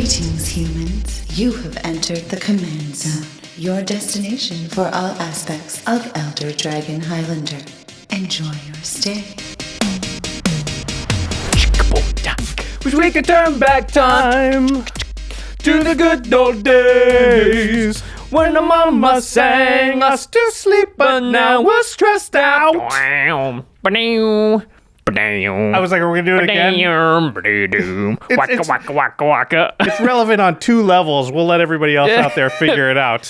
Greetings, humans. You have entered the Command Zone, your destination for all aspects of Elder Dragon Highlander. Enjoy your stay. Wish we could turn back time to the good old days when the mama sang us to sleep, but now we're stressed out. I was like, are we going to do it again? Waka, waka, waka. It's relevant on two levels. We'll let everybody else out there figure it out.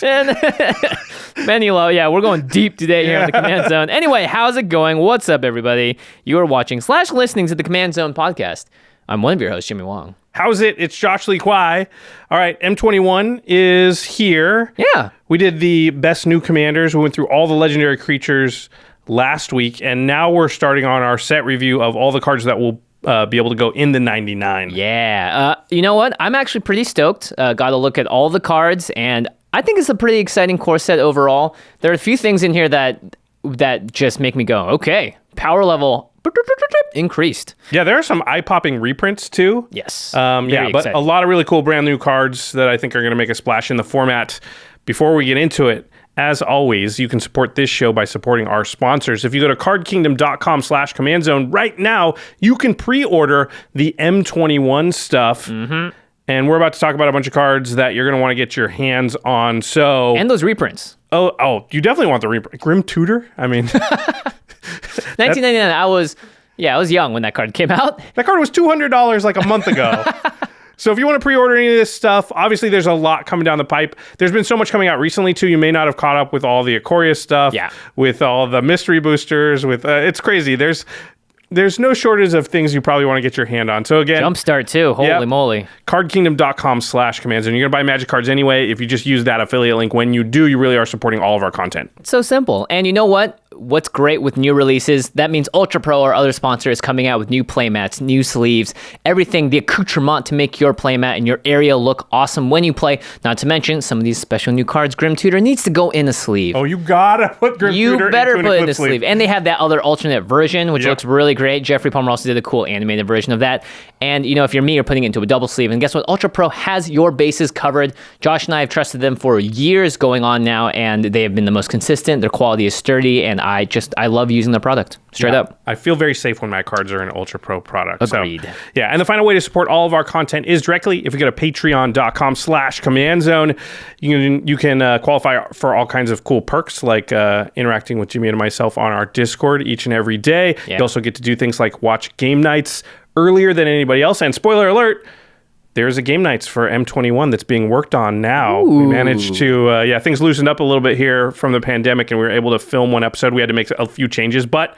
Manilo, yeah, we're going deep today here in the Command Zone. Anyway, how's it going? What's up, everybody? You are watching / listening to the Command Zone podcast. I'm one of your hosts, Jimmy Wong. How's it? It's Josh Lee Kwai. All right, M21 is here. Yeah. We did the best new commanders. We went through all the legendary creatures last week, and now we're starting on our set review of all the cards that will be able to go in the 99. Yeah. You know what? I'm actually pretty stoked. Got to look at all the cards, and I think it's a pretty exciting core set overall. There are a few things in here that just make me go, okay, power level increased. Yeah, there are some eye-popping reprints too. Yes. But exciting. a lot of really cool brand new cards that I think are going to make a splash in the format. Before we get into it, as always, you can support this show by supporting our sponsors. If you go to cardkingdom.com/commandzone right now, you can pre-order the M21 stuff. Mm-hmm. And we're about to talk about a bunch of cards that you're going to want to get your hands on. And those reprints. Oh, you definitely want the reprint. Grim Tutor? I mean... 1999, I was young when that card came out. That card was $200 like a month ago. So if you want to pre-order any of this stuff, obviously there's a lot coming down the pipe. There's been so much coming out recently too. You may not have caught up with all the Aquarius stuff, with all the mystery boosters, with it's crazy. There's no shortage of things you probably want to get your hand on. So again, Jumpstart too. Holy moly. Cardkingdom.com/commandzone. You're going to buy Magic cards anyway. If you just use that affiliate link when you do, you really are supporting all of our content. It's so simple. And you know what? What's great with new releases, that means UltraPro, our other sponsor, is coming out with new playmats, new sleeves, everything, the accoutrement to make your playmat and your area look awesome when you play. Not to mention some of these special new cards. Grim Tutor needs to go in a sleeve. Oh, you gotta put Grim Tutor You better into put an in a sleeve. And they have that other alternate version, which looks really great. Geoffrey Palmer also did a cool animated version of that. And, you know, if you're me, you're putting it into a double sleeve. And guess what? UltraPro has your bases covered. Josh and I have trusted them for years going on now, and they have been the most consistent. Their quality is sturdy, and I love using their product. Straight up. I feel very safe when my cards are an UltraPro product. Agreed. So, and the final way to support all of our content is directly if you go to patreon.com/commandzone. You can qualify for all kinds of cool perks like interacting with Jimmy and myself on our Discord each and every day. You also get to do things like watch game nights earlier than anybody else. And spoiler alert, there's a game nights for M21 that's being worked on now. Ooh. We managed to, things loosened up a little bit here from the pandemic, and we were able to film one episode. We had to make a few changes, but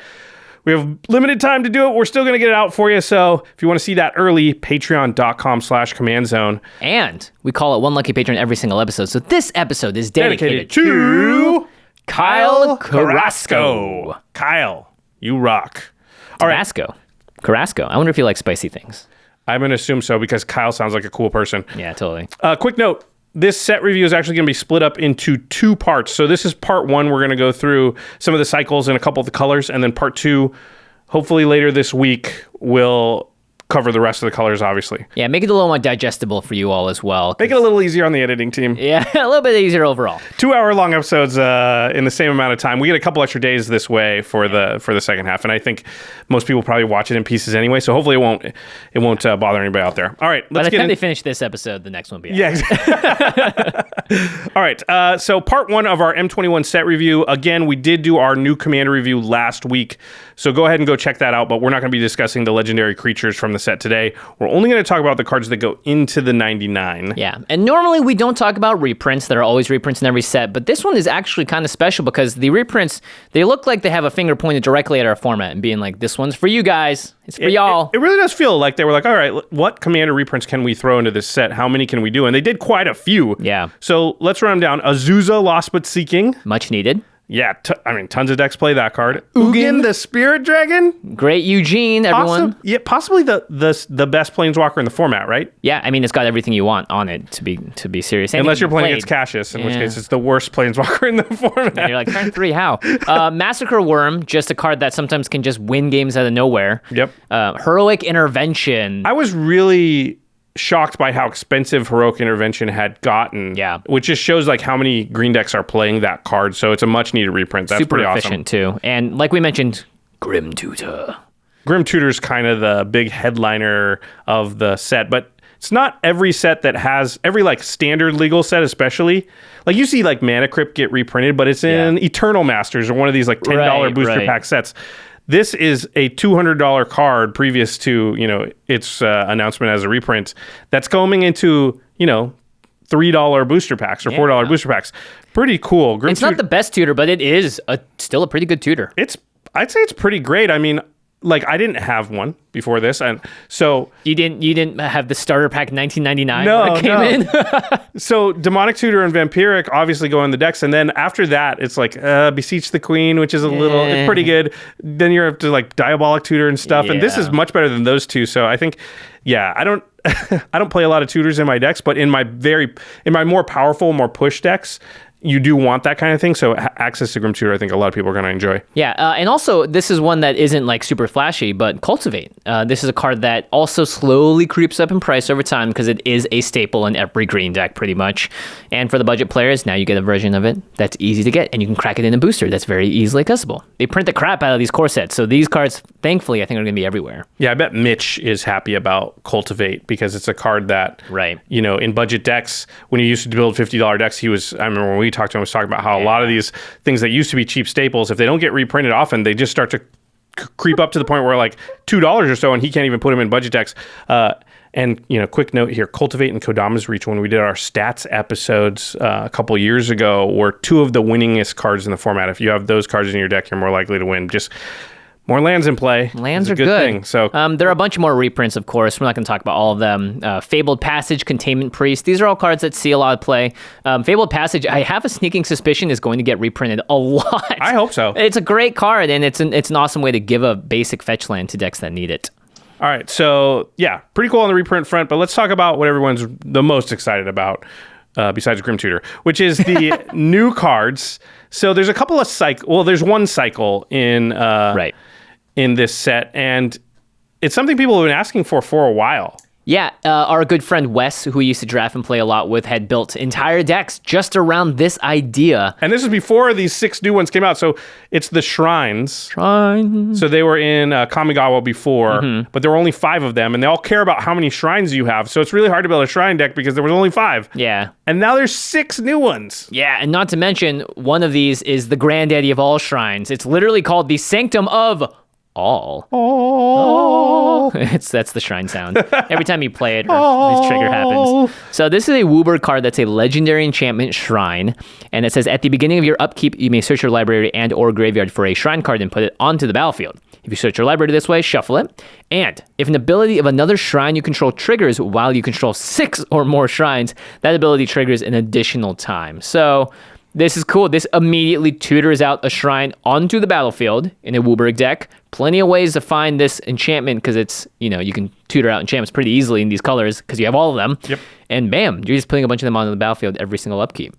we have limited time to do it. We're still going to get it out for you. So if you want to see that early, patreon.com/commandzone. And we call it One Lucky Patron every single episode. So this episode is dedicated to Kyle Carrasco. Kyle, you rock. All right. Carrasco. I wonder if you like spicy things. I'm going to assume so because Kyle sounds like a cool person. Yeah, totally. Quick note. This set review is actually going to be split up into two parts. So this is part one. We're going to go through some of the cycles and a couple of the colors. And then part two, hopefully later this week, we'll cover the rest of the colors, obviously. Yeah, make it a little more digestible for you all as well. Make it a little easier on the editing team. Yeah, a little bit easier overall. 2 hour long episodes in the same amount of time. We get a couple extra days this way for the second half, and I think most people probably watch it in pieces anyway. So hopefully it won't bother anybody out there. All right, By the time they finish this episode, the next one will be out. Yeah. All right. So part one of our M21 set review. Again, we did do our new commander review last week, so go ahead and go check that out. But we're not going to be discussing the legendary creatures from the set today. We're only going to talk about the cards that go into the 99. Yeah, and normally we don't talk about reprints. There are always reprints in every set, but this one is actually kind of special because the reprints, they look like they have a finger pointed directly at our format and being like, this one's for you guys. It's for y'all. It really does feel like they were like, all right, what commander reprints can we throw into this set? How many can we do? And they did quite a few. Yeah. So let's run them down. Azusa, Lost But Seeking. Much needed. Yeah, tons of decks play that card. Ugin, the Spirit Dragon. Great Eugene, everyone. Possibly the best Planeswalker in the format, right? Yeah, I mean, it's got everything you want on it, to be serious. Unless you're playing against Cassius, in which case it's the worst Planeswalker in the format. And you're like, turn 3, how? Massacre Worm, just a card that sometimes can just win games out of nowhere. Yep. Heroic Intervention. I was really shocked by how expensive Heroic Intervention had gotten. Yeah. Which just shows like how many green decks are playing that card. So it's a much needed reprint. That's super pretty efficient too. And like we mentioned, Grim Tutor. Grim Tutor's kind of the big headliner of the set, but it's not every set that has every like standard legal set, especially like you see like Mana Crypt get reprinted, but it's in Eternal Masters or one of these like $10 booster pack sets. This is a $200 card previous to, its announcement as a reprint that's going into, $3 booster packs or $4 booster packs. Pretty cool. It's not the best tutor, but it is still a pretty good tutor. I'd say it's pretty great. I mean, like I didn't have one before this, and so you didn't have the starter pack 1999 no, when it came in. So Demonic Tutor and Vampiric obviously go in the decks, and then after that it's like Beseech the Queen, which is it's pretty good. Then you're up to like Diabolic Tutor and stuff, and this is much better than those two. So I think, I don't I don't play a lot of tutors in my decks, but in my more powerful, more push decks, you do want that kind of thing. So access to Grim Tutor, I think a lot of people are going to enjoy. Yeah, and also this is one that isn't like super flashy, but Cultivate. This is a card that also slowly creeps up in price over time because it is a staple in every green deck pretty much. And for the budget players, now you get a version of it that's easy to get, and you can crack it in a booster that's very easily accessible. They print the crap out of these core sets, so these cards, thankfully, I think are going to be everywhere. Yeah, I bet Mitch is happy about Cultivate because it's a card that, in budget decks, when he used to build $50 decks, I remember when we talked to him, was talking about how a lot of these things that used to be cheap staples, if they don't get reprinted often, they just start to creep up to the point where like $2 or so, and he can't even put them in budget decks. And quick note here: Cultivate and Kodama's Reach, when we did our stats episodes a couple years ago, were two of the winningest cards in the format. If you have those cards in your deck, you're more likely to win. Just more lands in play. Lands are good thing. So there are a bunch more reprints, of course. We're not going to talk about all of them. Fabled Passage, Containment Priest. These are all cards that see a lot of play. Fabled Passage, I have a sneaking suspicion, is going to get reprinted a lot. I hope so. It's a great card, and it's an awesome way to give a basic fetch land to decks that need it. All right, so pretty cool on the reprint front, but let's talk about what everyone's the most excited about, besides Grim Tutor, which is the new cards. So there's a couple of there's one cycle in this set, and it's something people have been asking for a while. Yeah, our good friend Wes, who we used to draft and play a lot with, had built entire decks just around this idea. And this is before these 6 new ones came out, so it's the Shrines. So they were in Kamigawa before, but there were only 5 of them, and they all care about how many shrines you have, so it's really hard to build a shrine deck because there was only 5. Yeah. And now there's 6 new ones. Yeah, and not to mention, one of these is the granddaddy of all shrines. It's literally called the Sanctum of All. Oh. That's the shrine sound. Every time you play it, this trigger happens. So this is a Wooburg card that's a legendary enchantment shrine, and it says at the beginning of your upkeep, you may search your library and or graveyard for a shrine card and put it onto the battlefield. If you search your library this way, shuffle it. And if an ability of another shrine you control triggers while you control 6 or more shrines, that ability triggers an additional time. So this is cool. This immediately tutors out a shrine onto the battlefield in a Wooburg deck. Plenty of ways to find this enchantment because it's, you can tutor out enchantments pretty easily in these colors because you have all of them. Yep. And bam, you're just putting a bunch of them onto the battlefield every single upkeep.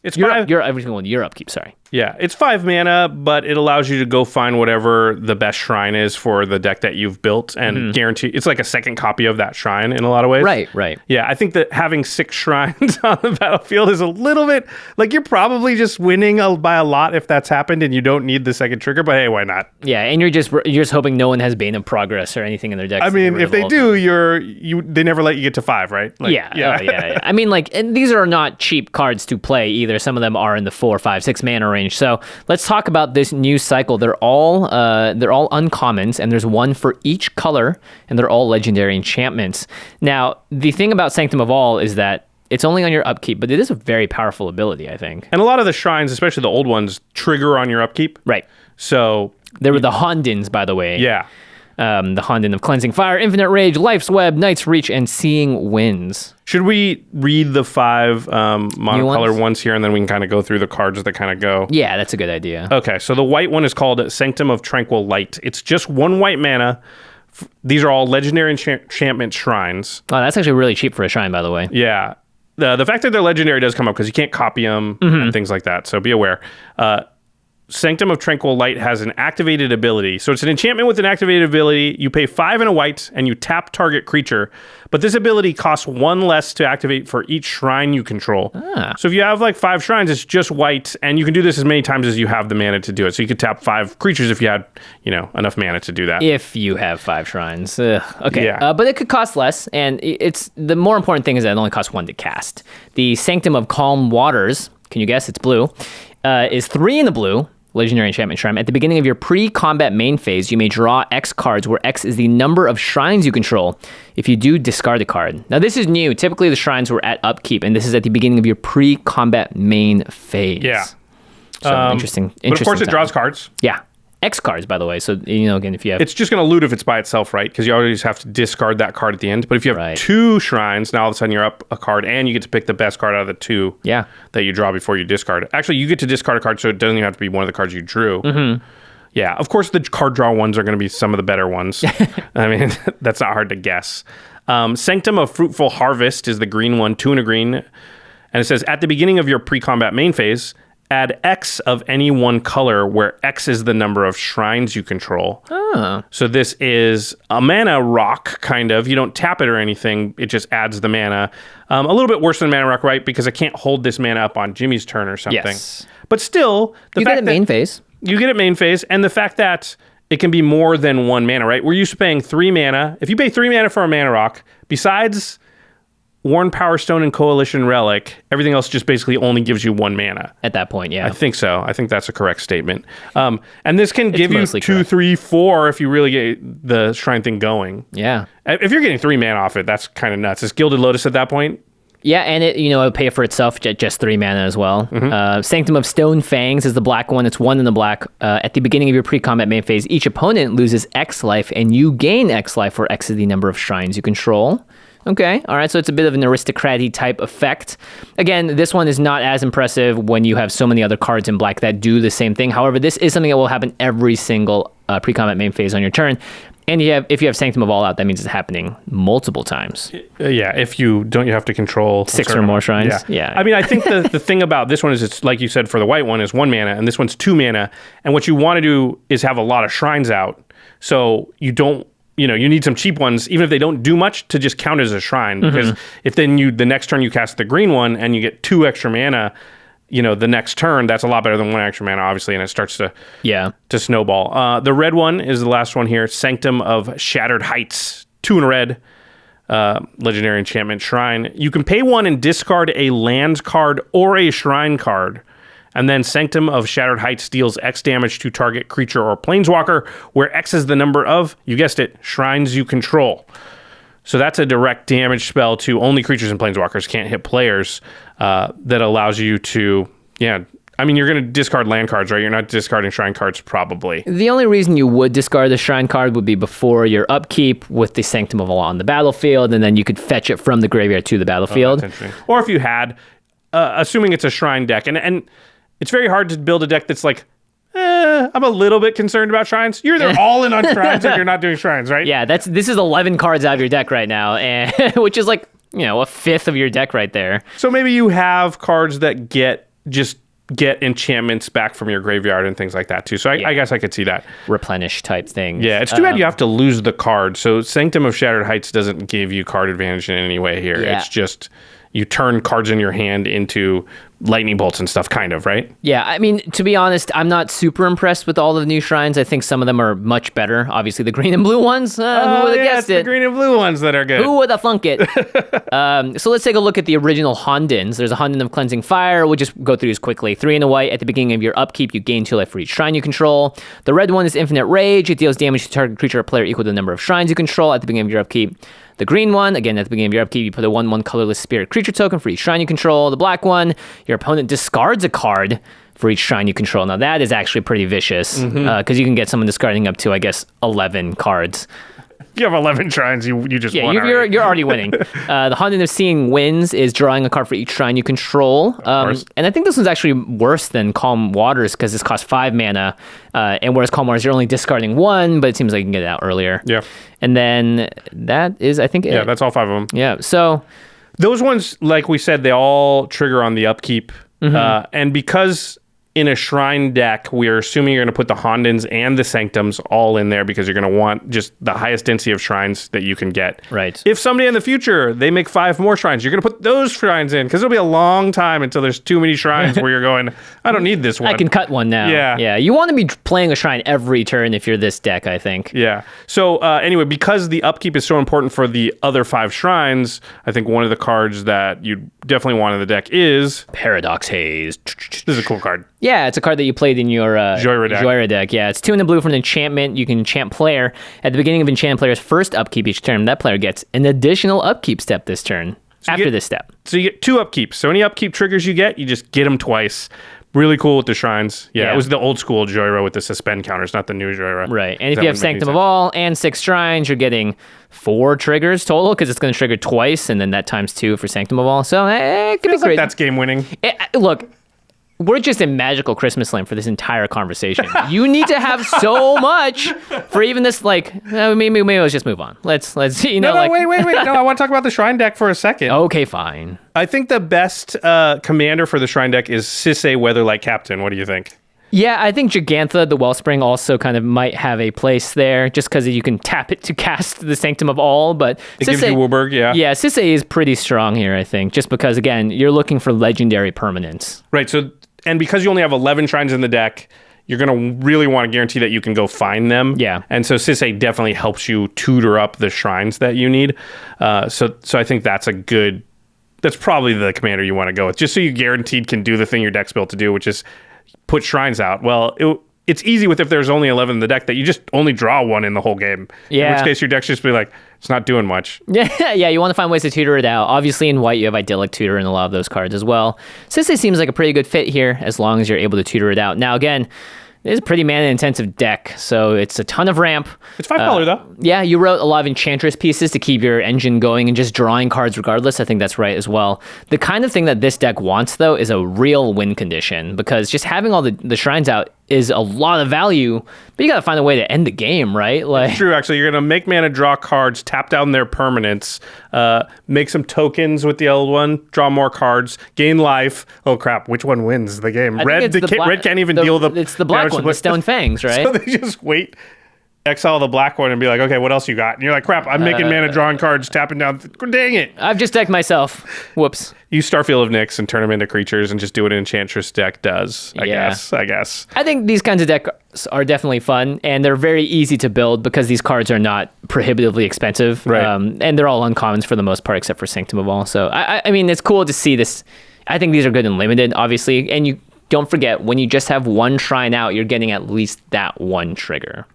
It's every single one. Your upkeep, sorry. Yeah, it's 5 mana, but it allows you to go find whatever the best shrine is for the deck that you've built and guarantee it's like a second copy of that shrine in a lot of ways. Right. Yeah, I think that having 6 shrines on the battlefield is a little bit like you're probably just winning by a lot if that's happened and you don't need the second trigger, but hey, why not? Yeah, and you're just hoping no one has Bane of Progress or anything in their decks. I mean, if they do, they never let you get to 5, right? Like, yeah. I mean, and these are not cheap cards to play either. Some of them are in the 4, 5, 6 mana range. So let's talk about this new cycle. They're all uncommons, and there's one for each color, and they're all legendary enchantments. Now, the thing about Sanctum of All is that it's only on your upkeep, but it is a very powerful ability, I think. And a lot of the shrines, especially the old ones, trigger on your upkeep. Right. So there were the Hondins, by the way. Yeah. The Hondin of Cleansing Fire, Infinite Rage, Life's Web, Night's Reach, and Seeing Winds. Should we read the 5 monocolor ones here, and then we can kind of go through the cards that kind of go? Yeah, that's a good idea. Okay, so the white one is called Sanctum of Tranquil Light. It's just 1 white mana. These are all legendary enchantment shrines. Oh, that's actually really cheap for a shrine, by the way. Yeah. The fact that they're legendary does come up because you can't copy them and things like that, so be aware. Sanctum of Tranquil Light has an activated ability. So it's an enchantment with an activated ability. You pay 5 and a white, and you tap target creature. But this ability costs 1 less to activate for each shrine you control. So if you have like 5 shrines, it's just white, and you can do this as many times as you have the mana to do it. So you could tap 5 creatures if you had, enough mana to do that. If you have 5 shrines. Okay. Yeah. But it could cost less, and it's the more important thing is that it only costs 1 to cast. The Sanctum of Calm Waters, can you guess? It's blue, is 3 in the blue. Legendary enchantment shrine. At the beginning of your pre-combat main phase, you may draw X cards, where X is the number of shrines you control. If you do, discard a card. Now, this is new. Typically, the shrines were at upkeep, and this is at the beginning of your pre-combat main phase. Yeah. So interesting. But of course, it draws cards. Yeah. X cards, by the way. So, again, if you have... It's just going to loot if it's by itself, right? Because you always have to discard that card at the end. But if you have 2 shrines, now all of a sudden you're up a card, and you get to pick the best card out of the 2 that you draw before you discard. Actually, you get to discard a card, so it doesn't even have to be one of the cards you drew. Mm-hmm. Yeah, of course, the card draw ones are going to be some of the better ones. I mean, that's not hard to guess. Sanctum of Fruitful Harvest is the green one, 2 and a green. And it says, at the beginning of your pre-combat main phase, add X of any one color, where X is the number of shrines you control. Oh. So this is a mana rock, kind of. You don't tap it or anything. It just adds the mana. A little bit worse than mana rock, right? Because I can't hold this mana up on Jimmy's turn or something. Yes. But still, you get it main phase. You get it main phase. And the fact that it can be more than 1 mana, right? We're used to paying 3 mana. If you pay 3 mana for a mana rock, besides Worn Power Stone and Coalition Relic, everything else just basically only gives you 1 mana. At that point, yeah. I think so. I think that's a correct statement. And this can give you 2, correct. 3, 4 if you really get the shrine thing going. Yeah. If you're getting 3 mana off it, that's kind of nuts. Is Gilded Lotus at that point? Yeah, and it'll pay for itself just 3 mana as well. Mm-hmm. Sanctum of Stone Fangs is the black one. It's 1 in the black. At the beginning of your pre-combat main phase, each opponent loses X life, and you gain X life, where X is the number of shrines you control. Okay, all right, so it's a bit of an aristocrat-y type effect. Again, this one is not as impressive when you have so many other cards in black that do the same thing. However, this is something that will happen every single pre-combat main phase on your turn. And if you have Sanctum of All Out, that means it's happening multiple times. Yeah, if you have to control 6 or more shrines. Yeah. I mean, I think the thing about this one is, it's like you said, for the white one is 1 mana, and this one's 2 mana. And what you want to do is have a lot of shrines out, so you don't. You need some cheap ones, even if they don't do much, to just count as a shrine. Because if then the next turn you cast the green one and you get 2 extra mana, the next turn, that's a lot better than 1 extra mana, obviously, and it starts to snowball. The red one is the last one here, Sanctum of Shattered Heights, 2 in red, legendary enchantment shrine. You can pay 1 and discard a land card or a shrine card. And then Sanctum of Shattered Heights deals X damage to target creature or planeswalker, where X is the number of, you guessed it, shrines you control. So that's a direct damage spell to only creatures and planeswalkers, can't hit players, that allows you to, I mean, you're going to discard land cards, right? You're not discarding shrine cards, probably. The only reason you would discard the shrine card would be before your upkeep with the Sanctum of All on the battlefield, and then you could fetch it from the graveyard to the battlefield. Or if you had, assuming it's a shrine deck, and it's very hard to build a deck that's like, I'm a little bit concerned about shrines. You're either all in on shrines if you're not doing shrines, right? Yeah, this is 11 cards out of your deck right now, and which is like, a fifth of your deck right there. So maybe you have cards that get enchantments back from your graveyard and things like that too. So I guess I could see that. Replenish type thing. Yeah, it's too bad you have to lose the card. So Sanctum of Shattered Heights doesn't give you card advantage in any way here. Yeah. It's just you turn cards in your hand into lightning bolts and stuff, kind of, right? Yeah, I mean, to be honest, I'm not super impressed with all of the new shrines. I think some of them are much better. Obviously, the green and blue ones. Who would have guessed it? The green and blue ones that are good. Who would have thunk it? So let's take a look at the original Hondens. There's a Honden of Cleansing Fire. We'll just go through these quickly. 3 and a white. At the beginning of your upkeep, you gain 2 life for each shrine you control. The red one is Infinite Rage. It deals damage to target creature or player equal to the number of shrines you control at the beginning of your upkeep. The green one, again, at the beginning of your upkeep, you put a 1/1 colorless spirit creature token for each shrine you control. The black one, your opponent discards a card for each shrine you control. Now, that is actually pretty vicious, because you can get someone discarding up to, I guess, 11 cards. If you have 11 shrines, you just won. You're already winning. The Honden of Seeing Winds is drawing a card for each shrine you control. And I think this one's actually worse than Calm Waters, because this costs 5 mana, and whereas Calm Waters, you're only discarding 1, but it seems like you can get it out earlier. Yeah. And then that is, I think, Yeah, that's all 5 of them. Yeah, so those ones, like we said, they all trigger on the upkeep. And because in a shrine deck, we're assuming you're going to put the Hondens and the Sanctums all in there because you're going to want just the highest density of shrines that you can get. Right. If someday in the future they make 5 more shrines, you're going to put those shrines in because it'll be a long time until there's too many shrines where you're going, I don't need this one. I can cut one now. Yeah. You want to be playing a shrine every turn if you're this deck, I think. Yeah. So anyway, because the upkeep is so important for the other 5 shrines, I think one of the cards that you definitely want in the deck is Paradox Haze. This is a cool card. Yeah, it's a card that you played in your Joyra deck. Yeah, it's 2 in the blue for an enchantment. You can enchant player. At the beginning of enchant player's first upkeep each turn, that player gets an additional upkeep step this turn this step. So you get 2 upkeeps. So any upkeep triggers you just get them twice. Really cool with the shrines. Yeah, it was the old school Joyra with the suspend counters, not the new Joyra. Right, and if you have Sanctum of All and 6 shrines, you're getting 4 triggers total because it's going to trigger twice, and then that times 2 for Sanctum of All. So it could be great. Like that's game winning. Look, we're just in magical Christmas land for this entire conversation. You need to have so much for even this, maybe let's just move on. Let's wait. No, I want to talk about the shrine deck for a second. Okay, fine. I think the best commander for the shrine deck is Sisay Weatherlight Captain. What do you think? Yeah, I think Gigantha, the Wellspring, also kind of might have a place there just because you can tap it to cast the Sanctum of All, but it gives you Wooburg, yeah. Yeah, Sisay is pretty strong here, I think, just because, again, you're looking for legendary permanence. Right, and because you only have 11 shrines in the deck, you're going to really want to guarantee that you can go find them. Yeah. And so Sisay definitely helps you tutor up the shrines that you need. So I think that's probably the commander you want to go with, just so you guaranteed can do the thing your deck's built to do, which is put shrines out. Well, it's easy with if there's only 11 in the deck that you just only draw 1 in the whole game. Yeah. In which case your deck's just be like, it's not doing much. Yeah, you want to find ways to tutor it out. Obviously in white you have Idyllic Tutor in a lot of those cards as well. Sisay seems like a pretty good fit here as long as you're able to tutor it out. Now again, it is a pretty mana-intensive deck, so it's a ton of ramp. It's 5 color, though. Yeah, you wrote a lot of Enchantress pieces to keep your engine going and just drawing cards regardless. I think that's right as well. The kind of thing that this deck wants, though, is a real win condition, because just having all the shrines out is a lot of value, but you got to find a way to end the game, right? It's true, actually. You're going to make mana draw cards, tap down their permanents, make some tokens with the old one, draw more cards, gain life. Oh, crap. Which one wins the game? Red can't even deal with It's the black one, the Stone Fangs, right? So they just wait, exile the black one, and be like, okay, what else you got? And you're like, crap, I'm making mana drawing cards, tapping down. Dang it. I've just decked myself. Whoops. Use Starfield of Nyx and turn them into creatures and just do what an Enchantress deck does, I guess. I think these kinds of decks are definitely fun, and they're very easy to build because these cards are not prohibitively expensive. Right. And they're all uncommons for the most part, except for Sanctum of All. So, I mean, it's cool to see this. I think these are good and limited, obviously. And you don't forget, when you just have 1 shrine out, you're getting at least that 1 trigger.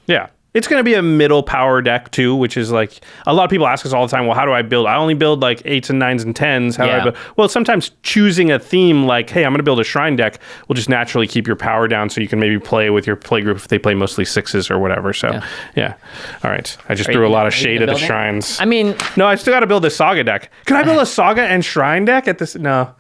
Yeah. It's going to be a middle power deck too, which is like, a lot of people ask us all the time, well, how do I build? I only build like 8s and 9s and 10s. How do I build? Well, sometimes choosing a theme like, hey, I'm going to build a shrine deck will just naturally keep your power down so you can maybe play with your play group if they play mostly 6s or whatever. So, yeah. All right. I just threw a lot of shade at the shrines. I mean... No, I still got to build a Saga deck. Can I build a Saga and Shrine deck at this? No,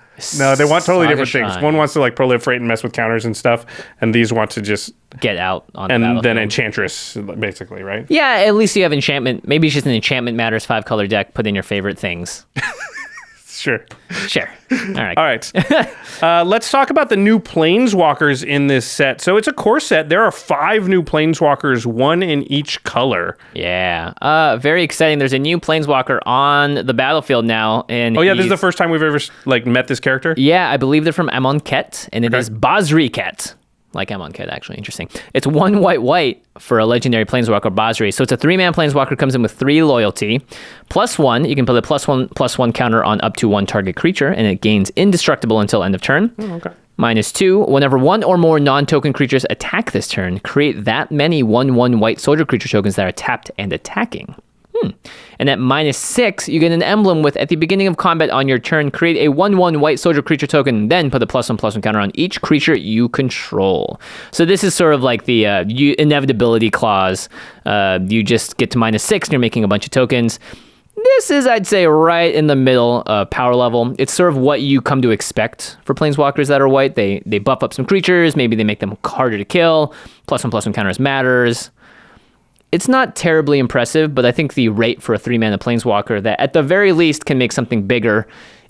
they want totally different things. One wants to like proliferate and mess with counters and stuff, and these want to just get out on the battlefield. Then Enchantress, basically, right? Yeah, at least you have enchantment. Maybe it's just an Enchantment Matters 5-color deck. Put in your favorite things. Sure. All right. Let's talk about the new Planeswalkers in this set. So it's a core set. There are 5 new Planeswalkers, 1 in each color. Yeah. Very exciting. There's a new Planeswalker on the battlefield now. And this is the first time we've ever met this character? Yeah, I believe they're from Amonkhet, and it is Basri Ket. Like Amonkhet, actually. Interesting. It's 1 white for a legendary Planeswalker, Basri. So it's a 3-man Planeswalker, comes in with 3 loyalty. +1, you can put a +1/+1 counter on up to 1 target creature, and it gains indestructible until end of turn. Oh, okay. -2, whenever 1 or more non-token creatures attack this turn, create that many 1/1 white soldier creature tokens that are tapped and attacking. And at -6, you get an emblem with, at the beginning of combat on your turn, create a 1/1 white soldier creature token, then put a +1/+1 counter on each creature you control. So this is sort of like the inevitability clause. You just get to -6 and you're making a bunch of tokens. This is, I'd say, right in the middle power level. It's sort of what you come to expect for Planeswalkers that are white. They buff up some creatures, maybe they make them harder to kill, +1/+1 counters matters. It's not terribly impressive, but I think the rate for a 3-mana Planeswalker that at the very least can make something bigger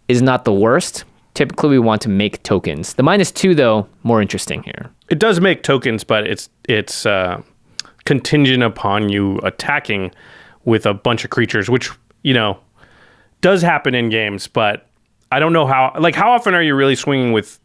is not the worst. typically we want to make tokens. The -2, though, more interesting here. It does make tokens, but it's contingent upon you attacking with a bunch of creatures, which, does happen in games, but I don't know how often are you really swinging with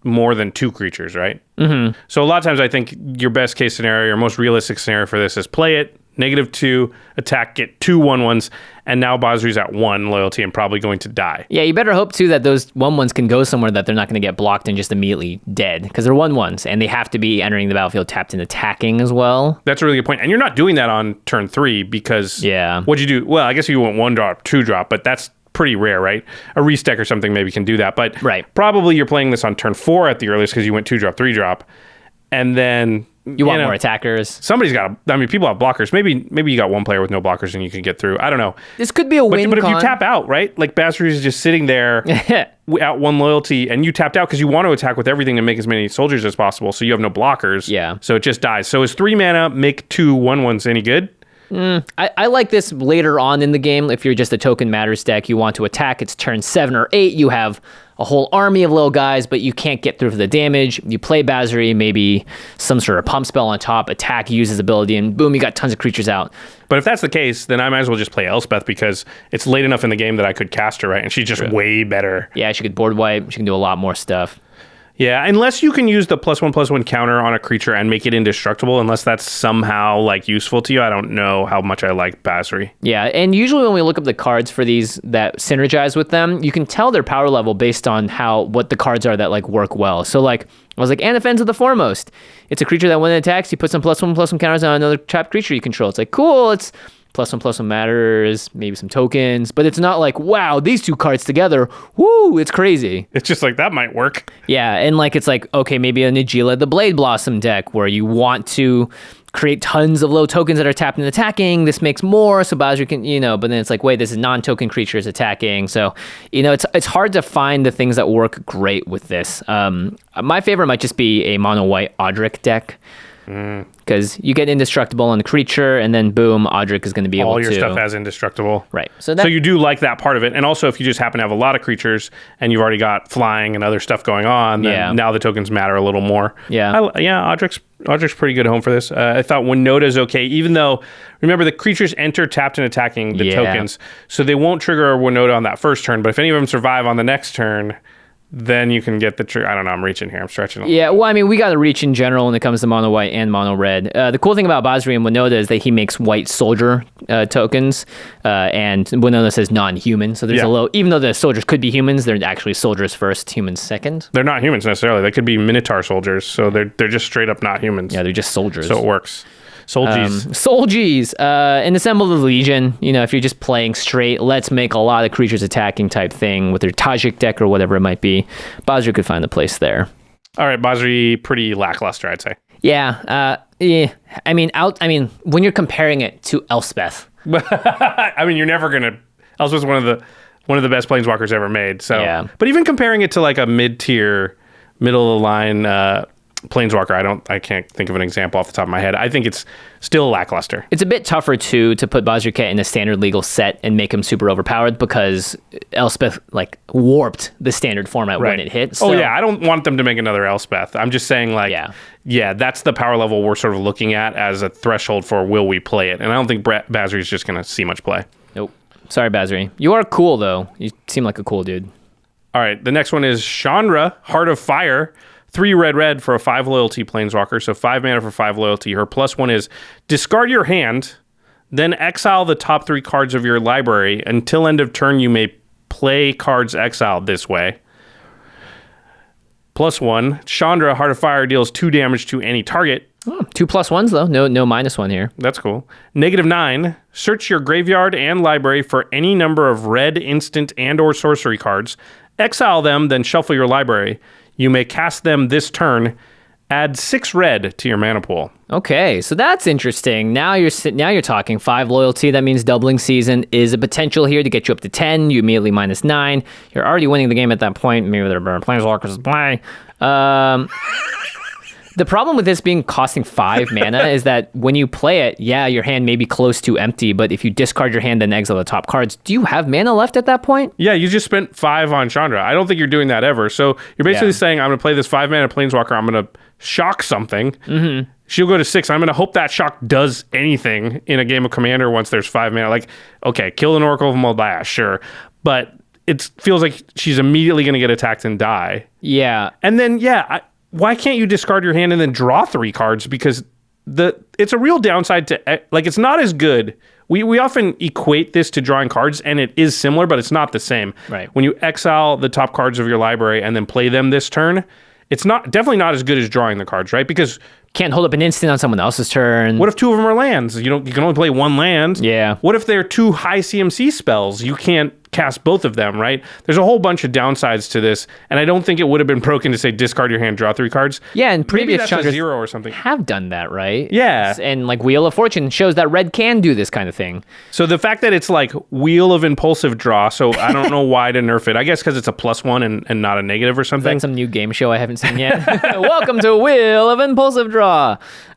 more than 2 creatures, right? Mm-hmm. So a lot of times I think your best case scenario, your most realistic scenario for this is play it, -2, attack, get 2 1/1s, and now Basri's at 1 loyalty and probably going to die. Yeah, you better hope, too, that those 1/1s can go somewhere that they're not going to get blocked and just immediately dead, because they're 1/1s, and they have to be entering the battlefield tapped and attacking as well. That's a really good point. And you're not doing that on turn 3 because what'd you do? Well, I guess you went 1-drop, 2-drop, but that's pretty rare, right? A Restock or something maybe can do that, but probably you're playing this on turn 4 at the earliest because you went 2-drop, 3-drop, and then... You want more attackers. Somebody's got people have blockers. Maybe you got one player with no blockers and you can get through. I don't know. This could be a win. But if you tap out, right? Like Basri is just sitting there at 1 loyalty and you tapped out because you want to attack with everything to make as many soldiers as possible. So you have no blockers. Yeah. So it just dies. So is 3 mana make 2 1/1s any good? I like this later on in the game. If you're just a token matters deck, you want to attack. It's turn 7 or 8. You have a whole army of little guys, but you can't get through for the damage. You play Basri, maybe some sort of pump spell on top, attack, use his ability, and boom, you got tons of creatures out. But if that's the case, then I might as well just play Elspeth because it's late enough in the game that I could cast her, right? And she's just way better. Yeah, she could board wipe. She can do a lot more stuff. Yeah, unless you can use the +1/+1 counter on a creature and make it indestructible, unless that's somehow useful to you. I don't know how much I like Basri. Yeah, and usually when we look up the cards for these that synergize with them, you can tell their power level based on what the cards are that work well. So I was like, Anafen's of the Foremost. It's a creature that when it attacks, you put some +1/+1 counters on another trapped creature you control. It's cool, it's +1/+1 matters, maybe some tokens, but it's not wow, these 2 cards together, woo, it's crazy. It's just that might work. Yeah, and it's okay, maybe a Najeela the Blade Blossom deck where you want to create tons of low tokens that are tapped and attacking. This makes more, so Basri can, but then it's wait, this is non-token creatures attacking. So, it's hard to find the things that work great with this. My favorite might just be a mono-white Audric deck. Because you get indestructible on the creature, and then boom, Audric is going to be able to... All your stuff has indestructible. Right. So you do like that part of it. And also, if you just happen to have a lot of creatures, and you've already got flying and other stuff going on, then now the tokens matter a little more. Yeah. Audric's pretty good home for this. I thought Winota's okay, even though, remember, the creatures enter tapped and attacking the tokens, so they won't trigger a Winota on that first turn, but if any of them survive on the next turn... then you can get the trigger. I don't know. I'm reaching here. I'm stretching. Yeah, well, we got to reach in general when it comes to mono white and mono red. The cool thing about Basri and Winota is that he makes white soldier tokens, and Winota says non-human. So there's a low, even though the soldiers could be humans, they're actually soldiers first, humans second. They're not humans necessarily. They could be Minotaur soldiers. So they're just straight up not humans. Yeah, they're just soldiers. So it works. Solgies. And assemble the Legion. If you're just playing straight, let's make a lot of creatures attacking type thing with their Tajik deck or whatever it might be. Basri could find a place there. All right, Basri, pretty lackluster, I'd say. Yeah. When you're comparing it to Elspeth. You're never gonna. Elspeth's one of the best planeswalkers ever made. So, yeah. But even comparing it to a mid-tier, middle of the line. Planeswalker, I can't think of an example off the top of my head. I think it's still lackluster. It's a bit tougher too to put Basri Ket in a standard legal set and make him super overpowered because Elspeth warped the standard format when it hit. So. Oh yeah, I don't want them to make another Elspeth. I'm just saying that's the power level we're sort of looking at as a threshold for will we play it. And I don't think Basri's just going to see much play. Nope. Sorry, Basri. You are cool though. You seem like a cool dude. All right, the next one is Chandra, Heart of Fire. 3 red for a 5 loyalty planeswalker, so 5 mana for 5 loyalty. Her +1 is discard your hand, then exile the top 3 cards of your library. Until end of turn, you may play cards exiled this way. +1, Chandra, Heart of Fire deals 2 damage to any target. Oh, 2 +1s though, no -1 here. That's cool. -9, search your graveyard and library for any number of red, instant, and or sorcery cards. Exile them, then shuffle your library. You may cast them this turn. Add 6 red to your mana pool. Okay, so that's interesting. Now you're talking 5 loyalty. That means doubling season is a potential here to get you up to 10. You immediately -9. You're already winning the game at that point. Maybe there are planeswalkers to play. The problem with this being costing 5 mana is that when you play it, yeah, your hand may be close to empty, but if you discard your hand and exile the top cards, do you have mana left at that point? Yeah, you just spent 5 on Chandra. I don't think you're doing that ever. So you're basically saying, I'm going to play this 5 mana Planeswalker, I'm going to shock something. Mm-hmm. She'll go to 6. I'm going to hope that shock does anything in a game of Commander once there's 5 mana. Like, okay, kill an Oracle of Moldiah, sure. But it feels like she's immediately going to get attacked and die. Yeah. And then, why can't you discard your hand and then draw 3 cards? Because it's a real downside to, like, it's not as good. We often equate this to drawing cards, and it is similar, but it's not the same. Right. When you exile the top cards of your library and then play them this turn, it's definitely not as good as drawing the cards, right? Because can't hold up an instant on someone else's turn. what if 2 of them are lands? You can only play 1 land. Yeah. What if they're 2 high CMC spells? You can't cast both of them, right? There's a whole bunch of downsides to this, and I don't think it would have been broken to say discard your hand, draw 3 cards. Yeah, and previous Maybe that's a Chandras 0 or something. have done that, right? Yeah. And like Wheel of Fortune shows that red can do this kind of thing. So the fact that it's like Wheel of Impulsive Draw, so I don't know why to nerf it. I guess because it's a +1 and not a negative or something. That's some new game show I haven't seen yet. Welcome to Wheel of Impulsive Draw.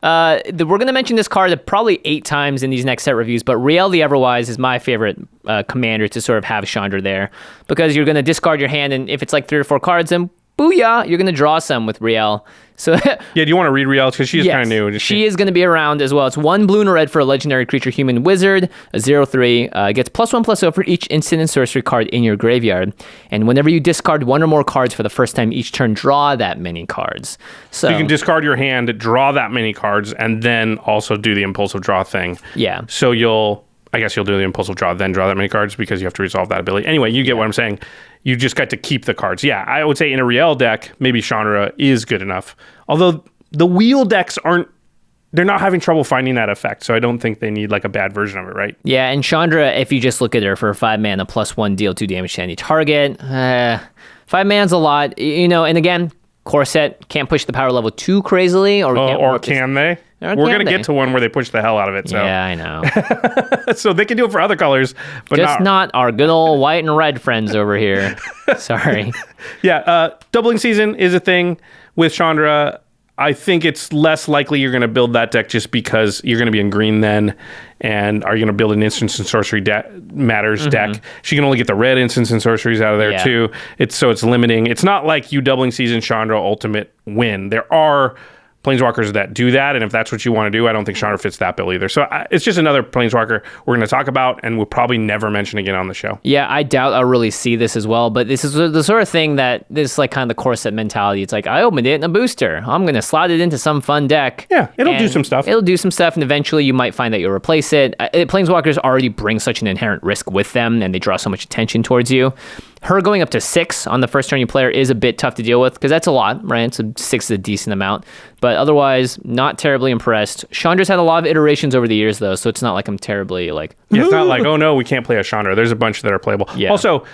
We're going to mention this card probably 8 times in these next set reviews, but Riel the Everwise is my favorite commander to sort of have Chandra there, because you're going to discard your hand, and if it's like 3 or 4 cards, then booyah, you're going to draw some with Riel. So yeah, do you want to read Riel? Because she is kind of new. She is going to be around as well. It's 1 blue and a red for a legendary creature human wizard, a 0/3. Gets +1/+0 for each instant and sorcery card in your graveyard. And whenever you discard 1 or more cards for the first time each turn, draw that many cards. So you can discard your hand, draw that many cards, and then also do the impulsive draw thing. Yeah. So I guess you'll do the impulsive draw, then draw that many cards because you have to resolve that ability. Anyway, you get what I'm saying. You just got to keep the cards. Yeah, I would say in a Riel deck, maybe Chandra is good enough. Although the wheel decks they're not having trouble finding that effect, so I don't think they need like a bad version of it, right? Yeah, and Chandra, if you just look at her for 5 mana, +1, deal 2 damage to any target. 5 mana's a lot, and again, core set can't push the power level too crazily, or can they? We're going to get to one where they push the hell out of it. So. Yeah, I know. So they can do it for other colors, but just not our good old white and red friends over here. Sorry. Yeah, doubling season is a thing with Chandra. I think it's less likely you're going to build that deck just because you're going to be in green then. And are you going to build an instance and sorcery matters deck? She can only get the red instance and sorceries out of there too. It's limiting. It's not like you doubling season Chandra ultimate win. There are Planeswalkers that do that, and if that's what you want to do, I don't think Chandra fits that bill either. So it's just another Planeswalker we're going to talk about, and we'll probably never mention again on the show. Yeah, I doubt I'll really see this as well, but this is the sort of thing that this is like kind of the core set mentality. It's like, I opened it in a booster. I'm going to slot it into some fun deck. Yeah, it'll do some stuff. It'll do some stuff, and eventually you might find that you'll replace it. Planeswalkers already bring such an inherent risk with them, and they draw so much attention towards you. Her going up to 6 on the first turn you play her is a bit tough to deal with, because that's a lot, right? So 6 is a decent amount. But otherwise, not terribly impressed. Chandra's had a lot of iterations over the years, though, so it's not like I'm terribly like... Yeah, it's not like, oh no, we can't play a Chandra. There's a bunch that are playable. Yeah. Also,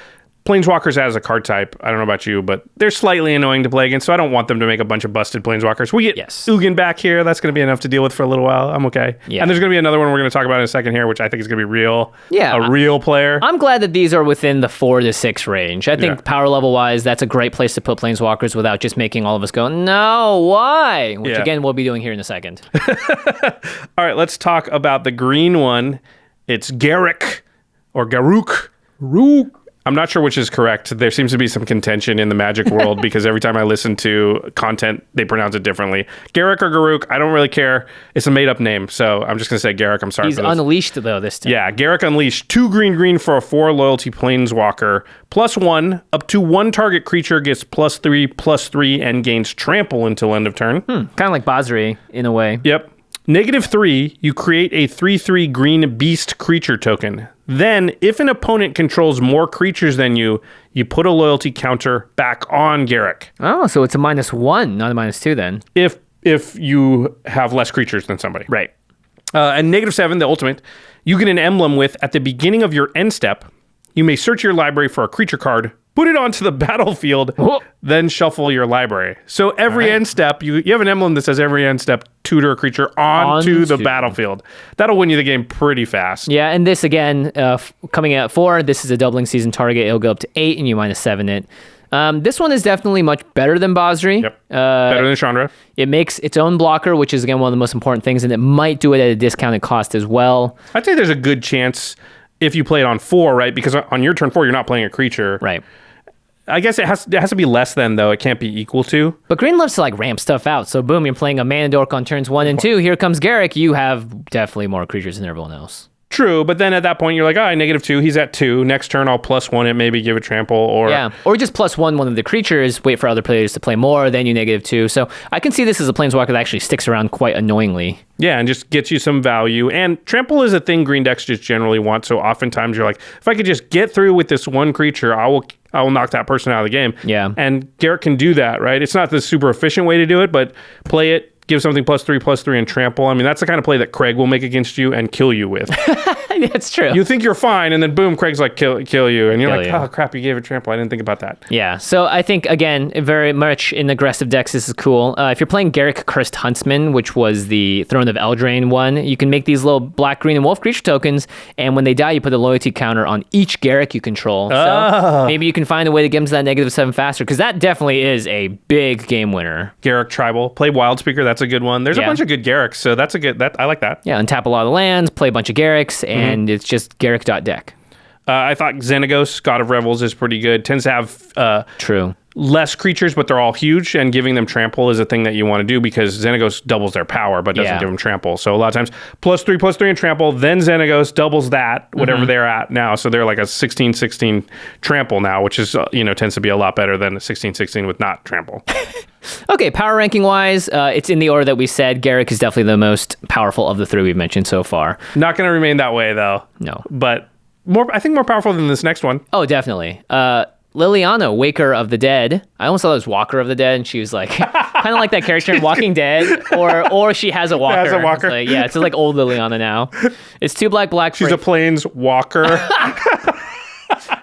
Planeswalkers as a card type, I don't know about you, but they're slightly annoying to play against, so I don't want them to make a bunch of busted Planeswalkers. We get Ugin back here. That's going to be enough to deal with for a little while. I'm okay. Yeah. And there's going to be another one we're going to talk about in a second here, which I think is going to be real. Yeah. A real player. I'm glad that these are within the 4 to 6 range. I think power level wise, that's a great place to put Planeswalkers without just making all of us go, no, why? Which again, we'll be doing here in a second. All right, let's talk about the green one. It's Garrick or Garrick Rule. I'm not sure which is correct. There seems to be some contention in the Magic world because every time I listen to content, they pronounce it differently. Garrick or Garuk, I don't really care. It's a made-up name, so I'm just going to say Garrick. I'm sorry. He's unleashed, though, this time. Yeah, Garrick Unleashed. 2 green for a 4 loyalty Planeswalker. +1, up to 1 target creature gets +3/+3 and gains trample until end of turn. Kind of like Basri, in a way. Yep. -3, you create a 3/3 green beast creature token. Then, if an opponent controls more creatures than you, you put a loyalty counter back on Garrick. Oh, so it's a -1, not a -2 then. If you have less creatures than somebody. Right. And -7, the ultimate, you get an emblem with, at the beginning of your end step, you may search your library for a creature card, put it onto the battlefield, then shuffle your library. So every end step, you have an emblem that says every end step, tutor a creature onto the battlefield. That'll win you the game pretty fast. Yeah, and this again, coming at 4, this is a doubling season target. It'll go up to 8, and you -7 it. This one is definitely much better than Basri. Yep. Better than Chandra. It makes its own blocker, which is, again, one of the most important things, and it might do it at a discounted cost as well. I'd say there's a good chance if you play it on 4, right? Because on your turn 4, you're not playing a creature. Right. I guess it has to be less than, though. It can't be equal to. But green loves to like ramp stuff out. So boom, you're playing a mana dork on turns 1 and 2. Here comes Garrick. You have definitely more creatures than everyone else. True, but then at that point, you're like, -2. He's at 2. Next turn, I'll +1 it, maybe give it trample. Or just +1 one of the creatures, wait for other players to play more, then you -2. So I can see this as a planeswalker that actually sticks around quite annoyingly. Yeah, and just gets you some value. And trample is a thing green decks just generally want. So oftentimes you're like, if I could just get through with this one creature, I will knock that person out of the game. Yeah. And Garrick can do that, right? It's not the super efficient way to do it, but play it, give something +3/+3 and trample. I mean, that's the kind of play that Craig will make against you and kill you with. That's true. You think you're fine, and then boom, Craig's like, kill you. And you're Kill like, you. oh, crap, you gave it trample. I didn't think about that. Yeah, so I think, again, very much in aggressive decks, this is cool. If you're playing Garrick Cursed Huntsman, which was the Throne of Eldraine one, you can make these little black, green, and wolf creature tokens, and when they die, you put a loyalty counter on each Garrick you control. So maybe you can find a way to get them to that -7 faster, because that definitely is a big game winner. Garrick Tribal. Play Wildspeaker. That's a good one. There's a bunch of good Garricks, so that's a good... I like that. Yeah, untap a lot of lands, play a bunch of Garricks, and it's just Garrick.deck. I thought Xenagos, God of Revels, is pretty good. Tends to have True. less creatures, but they're all huge, and giving them trample is a thing that you want to do because Xenagos doubles their power, but doesn't give them trample. So a lot of times, +3/+3 and trample, then Xenagos doubles that, whatever they're at now. So they're like a 16/16 trample now, which is, tends to be a lot better than a 16/16 with not trample. Okay, power ranking wise, it's in the order that we said. Garrick is definitely the most powerful of the 3 we've mentioned so far. Not going to remain that way, though. No. But I think more powerful than this next one. Oh, definitely. Liliana, Waker of the Dead. I almost thought it was Walker of the Dead, and she was like kind of like that character in Walking Dead, or she has a walker. Has a walker. It's like old Liliana now. It's 2 black. She's a plains walker.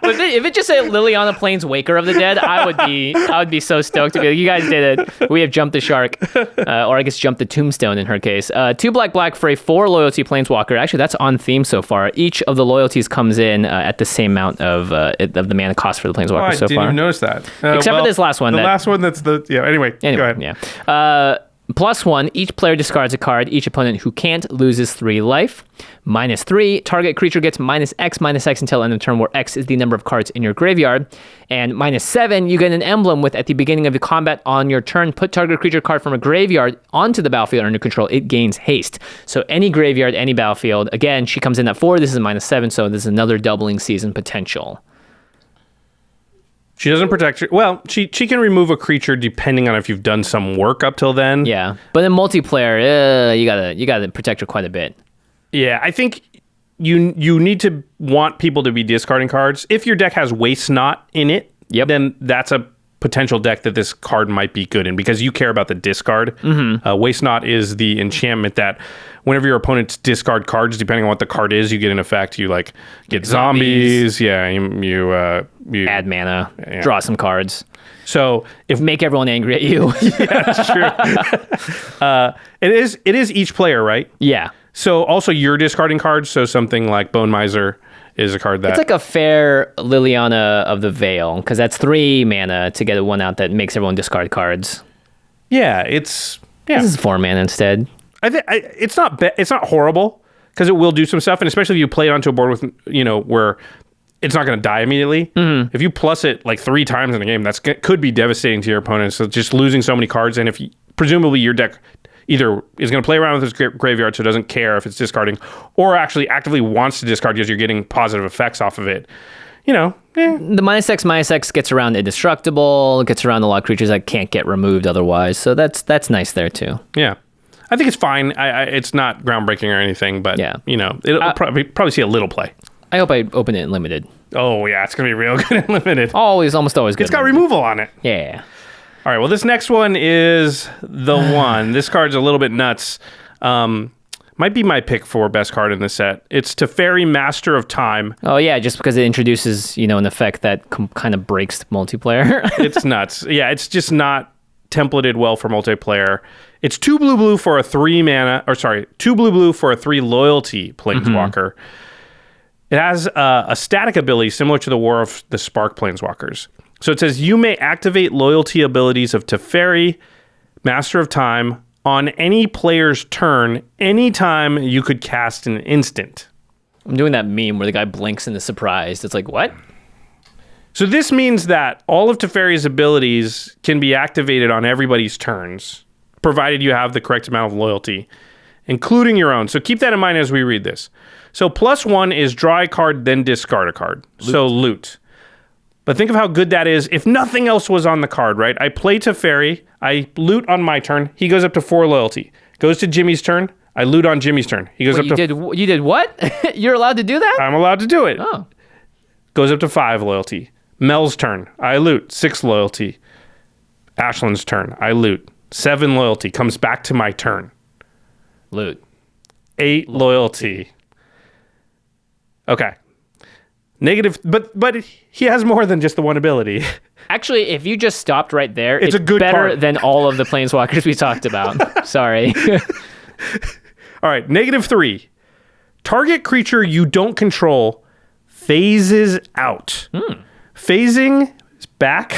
If it just said Liliana Plains Waker of the Dead, I would be so stoked to be like, you guys did it. We have jumped the shark, or I guess jumped the tombstone in her case. 2 black for a 4 loyalty Planeswalker. Actually, that's on theme so far. Each of the loyalties comes in at the same amount of the mana cost for the Planeswalker so far. I didn't even notice that. Except for this last one. Last one that's anyway, go ahead. Yeah. +1, each player discards a card. Each opponent who can't loses 3 life. -3, target creature gets -X until end of turn, where X is the number of cards in your graveyard. And -7, you get an emblem with, at the beginning of the combat on your turn, put target creature card from a graveyard onto the battlefield under control. It gains haste. So any graveyard, any battlefield. Again, she comes in at 4. This is -7, so this is another doubling season potential. She doesn't protect her. Well, she can remove a creature depending on if you've done some work up till then. Yeah, but in multiplayer, you gotta protect her quite a bit. Yeah, I think you need to want people to be discarding cards. If your deck has Waste Not in it, then that's a potential deck that this card might be good in because you care about the discard. Waste Not is the enchantment that whenever your opponents discard cards, depending on what the card is, you get an effect. You get zombies. Yeah, you add mana, draw some cards. So if make everyone angry at you. Yeah, that's true. It is each player, right? Yeah. So also you're discarding cards. So something like Bone Miser is a card that... It's like a fair Liliana of the Veil, because that's 3 mana to get one out that makes everyone discard cards. Yeah, This is 4 mana instead. It's not horrible, because it will do some stuff, and especially if you play it onto a board with, where it's not going to die immediately. If you plus it like 3 times in a game, could be devastating to your opponent. So just losing so many cards, and presumably your deck either is going to play around with its graveyard, so it doesn't care if it's discarding, or actually actively wants to discard because you're getting positive effects off of it. The -X gets around indestructible, gets around a lot of creatures that can't get removed otherwise. So that's nice there too. Yeah. I think it's fine. It's not groundbreaking or anything, but it'll probably see a little play. I hope I open it in limited. Oh yeah, it's gonna be real good in limited. Almost always good. It's got removal on it. Yeah. All right. Well, this next one is the one. This card's a little bit nuts. Might be my pick for best card in the set. It's Teferi, Master of Time. Oh yeah, just because it introduces an effect that kind of breaks the multiplayer. It's nuts. Yeah, it's just not templated well for multiplayer. It's 2 blue for a 3 mana, 2 blue for a 3 loyalty Planeswalker. It has a static ability similar to the War of the Spark Planeswalkers. So it says you may activate loyalty abilities of Teferi, Master of Time, on any player's turn anytime you could cast an instant. I'm doing that meme where the guy blinks and is surprised. It's like, what? So this means that all of Teferi's abilities can be activated on everybody's turns, provided you have the correct amount of loyalty, including your own. So keep that in mind as we read this. So +1 is draw a card, then discard a card. So loot. But think of how good that is if nothing else was on the card, right? I play Teferi, I loot on my turn, he goes up to 4 loyalty. Goes to Jimmy's turn, I loot on Jimmy's turn. He goes up to... You did what? You're allowed to do that? I'm allowed to do it. Oh. Goes up to 5 loyalty. Mel's turn, I loot, 6 loyalty. Ashland's turn, I loot, 7 loyalty. Comes back to my turn. Loot. 8 loyalty. Okay. Negative, but he has more than just the one ability. Actually, if you just stopped right there, it's a good better card. than all of the planeswalkers we talked about. Sorry. All right, -3. Target creature you don't control phases out. Phasing is back.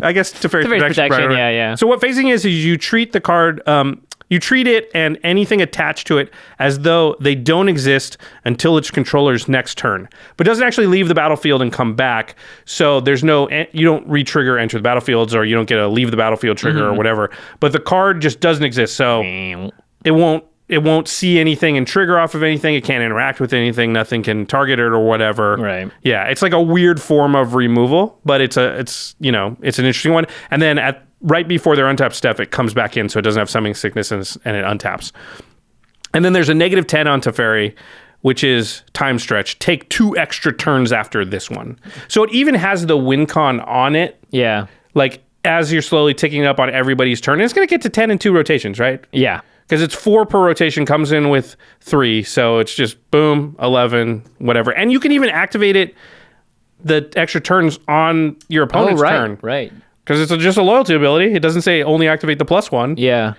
I guess Teferi's protection. Right. Yeah. So what phasing is you treat the card, you treat it and anything attached to it as though they don't exist until its controller's next turn. But doesn't actually leave the battlefield and come back. So there's no, you don't re-trigger enter the battlefields, or you don't get a leave the battlefield trigger or whatever. But the card just doesn't exist. So it won't see anything and trigger off of anything. It can't interact with anything. Nothing can target it or whatever. Right. Yeah, it's like a weird form of removal, but it's an interesting one. And then right before their untap step, it comes back in, so it doesn't have summoning sickness and it untaps. And then there's a -10 on Teferi, which is time stretch. Take 2 extra turns after this one. So it even has the win con on it. Yeah. Like as you're slowly ticking up on everybody's turn, and it's going to get to 10 in 2 rotations, right? Yeah. Because it's 4 per rotation, comes in with 3. So it's just boom, 11, whatever. And you can even activate it, the extra turns on your opponent's turn. Right. Because it's just a loyalty ability. It doesn't say only activate the +1. Yeah.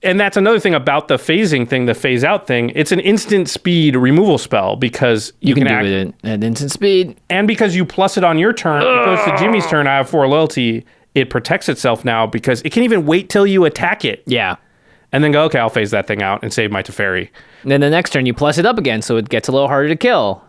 And that's another thing about the phasing thing, the phase out thing. It's an instant speed removal spell because you can do it at instant speed. And because you plus it on your turn, it goes to Jimmy's turn. I have 4 loyalty. It protects itself now because it can even wait till you attack it. Yeah. And then go, okay, I'll phase that thing out and save my Teferi. And then the next turn, you plus it up again, so it gets a little harder to kill.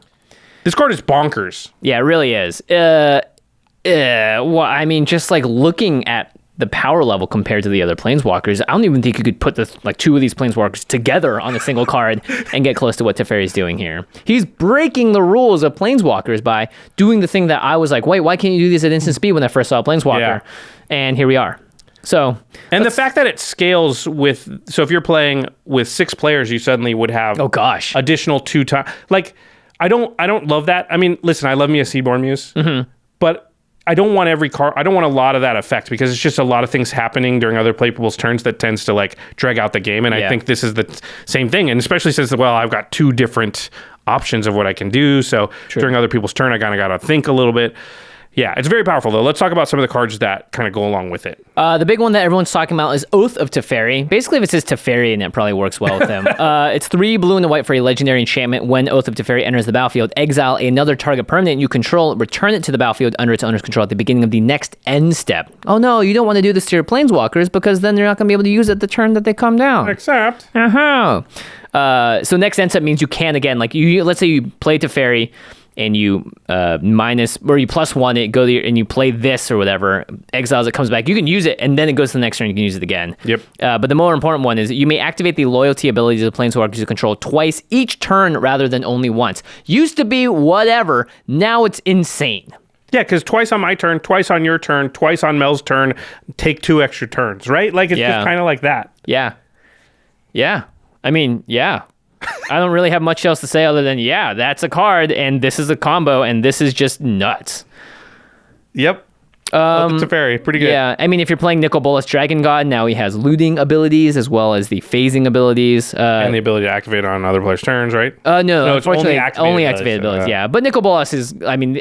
This card is bonkers. Yeah, it really is. Well, I mean, just like looking at the power level compared to the other planeswalkers, I don't even think you could put 2 of these planeswalkers together on a single card and get close to what Teferi's doing here. He's breaking the rules of planeswalkers by doing the thing that I was like, wait, why can't you do this at instant speed when I first saw a planeswalker? Yeah. And here we are. So, and the fact that it scales with, so if you're playing with 6 players, you suddenly would have additional 2 times. Like, I don't love that. I mean, listen, I love me a Seaborn Muse, but I don't want every card. I don't want a lot of that effect because it's just a lot of things happening during other people's turns that tends to like drag out the game. And I think this is the same thing, and especially since I've got 2 different options of what I can do. So during other people's turn, I kind of got to think a little bit. Yeah, it's very powerful, though. Let's talk about some of the cards that kind of go along with it. The big one that everyone's talking about is Oath of Teferi. Basically, if it says Teferi, and it probably works well with him. It's 3 blue and a white for a legendary enchantment. When Oath of Teferi enters the battlefield, exile another target permanent you control, return it to the battlefield under its owner's control at the beginning of the next end step. Oh no, you don't want to do this to your planeswalkers because then they're not going to be able to use it the turn that they come down. Except. So next end step means you can, again, like let's say you play Teferi, and you you +1 it, go there and you play this or whatever, exiles it, comes back. You can use it, and then it goes to the next turn. You can use it again. Yep. But the more important one is that you may activate the loyalty abilities of the planeswalkers you control twice each turn rather than only once. Used to be whatever. Now it's insane. Yeah, because twice on my turn, twice on your turn, twice on Mel's turn, take 2 extra turns, right? Like, it's just kind of like that. Yeah. Yeah. I mean, yeah. I don't really have much else to say other than, that's a card, and this is a combo, and this is just nuts. Yep. Teferi, pretty good. Yeah, I mean, if you're playing Nicol Bolas Dragon God, now he has looting abilities as well as the phasing abilities. And the ability to activate on other players' turns, right? No, it's only activated abilities, yeah. But Nicol Bolas is, I mean,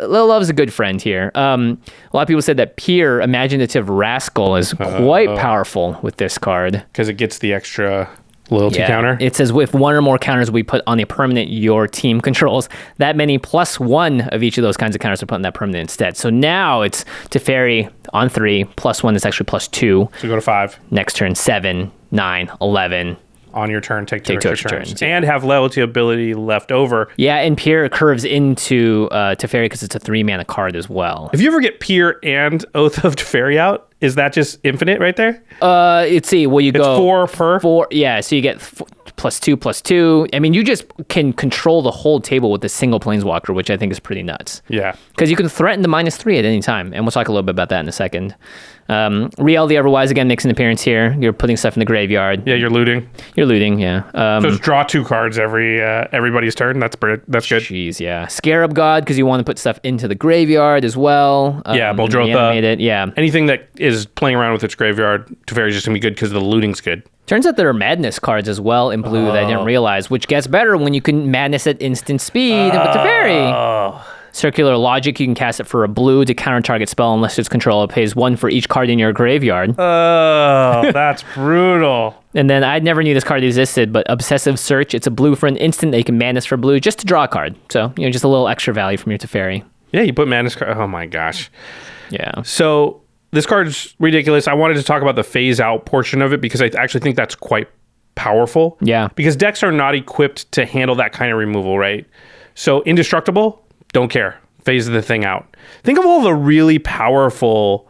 Love's a good friend here. A lot of people said that Pure Imaginative Rascal is quite powerful with this card. Because it gets the extra loyalty counter. It says if one or more counters we put on a permanent your team controls, that many plus one of each of those kinds of counters are put on that permanent instead. So now it's Teferi on 3, plus 1 is actually plus 2. So go to 5. Next turn, 7, 9, 11. On your turn, take 2 extra turns. Yeah. And have loyalty ability left over. Yeah, and Pier curves into Teferi because it's a 3-mana card as well. If you ever get Pier and Oath of Teferi out, is that just infinite right there? Let's see. Well, you go 4 per? 4. Yeah, so you get plus 2, plus 2. I mean, you just can control the whole table with a single Planeswalker, which I think is pretty nuts. Yeah. Because you can threaten the -3 at any time, and we'll talk a little bit about that in a second. Riel the Everwise again makes an appearance here. You're putting stuff in the graveyard. Yeah, you're looting. You're looting, yeah. So just draw 2 cards everybody's turn. That's good. Jeez, yeah. Scarab God, because you want to put stuff into the graveyard as well. Yeah, Muldrotha. Yeah. Anything that is playing around with its graveyard, Teferi is just going to be good because the looting's good. Turns out there are Madness cards as well in blue that I didn't realize, which gets better when you can Madness at instant speed with Teferi. Circular Logic, you can cast it for a blue to counter target spell unless its controller pays 1 for each card in your graveyard. Oh, that's brutal. And then I never knew this card existed, but Obsessive Search, it's a blue for an instant that you can Madness for blue just to draw a card. So, just a little extra value from your Teferi. Yeah, you put Madness card. Oh my gosh. Yeah. So this card's ridiculous. I wanted to talk about the phase out portion of it because I actually think that's quite powerful. Yeah. Because decks are not equipped to handle that kind of removal, right? So Indestructible, don't care. Phase the thing out. Think of all the really powerful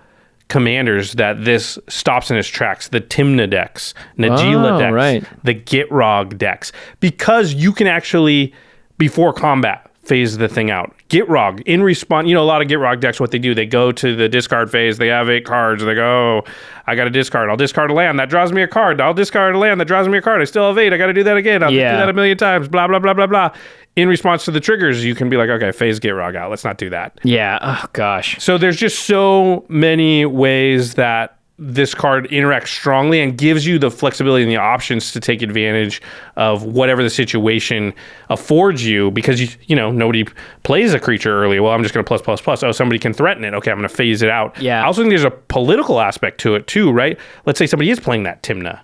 commanders that this stops in its tracks. The Tymna decks, Najeela decks, right. the Gitrog decks. Because you can actually, before combat, phase the thing out. Gitrog, in response, a lot of Gitrog decks, what they do, they go to the discard phase, they have 8 cards, they go, oh, I got to discard. I'll discard a land, that draws me a card. I'll discard a land, that draws me a card. I still have 8, I got to do that again. I'll do that a million times, blah, blah, blah, blah, blah. In response to the triggers, you can be like, okay, phase Gitrog out. Let's not do that. Yeah, oh gosh. So there's just so many ways that this card interacts strongly and gives you the flexibility and the options to take advantage of whatever the situation affords you because, nobody plays a creature early. Well, I'm just going to plus, plus, plus. Oh, somebody can threaten it. Okay, I'm going to phase it out. Yeah. I also think there's a political aspect to it too, right? Let's say somebody is playing that Tymna.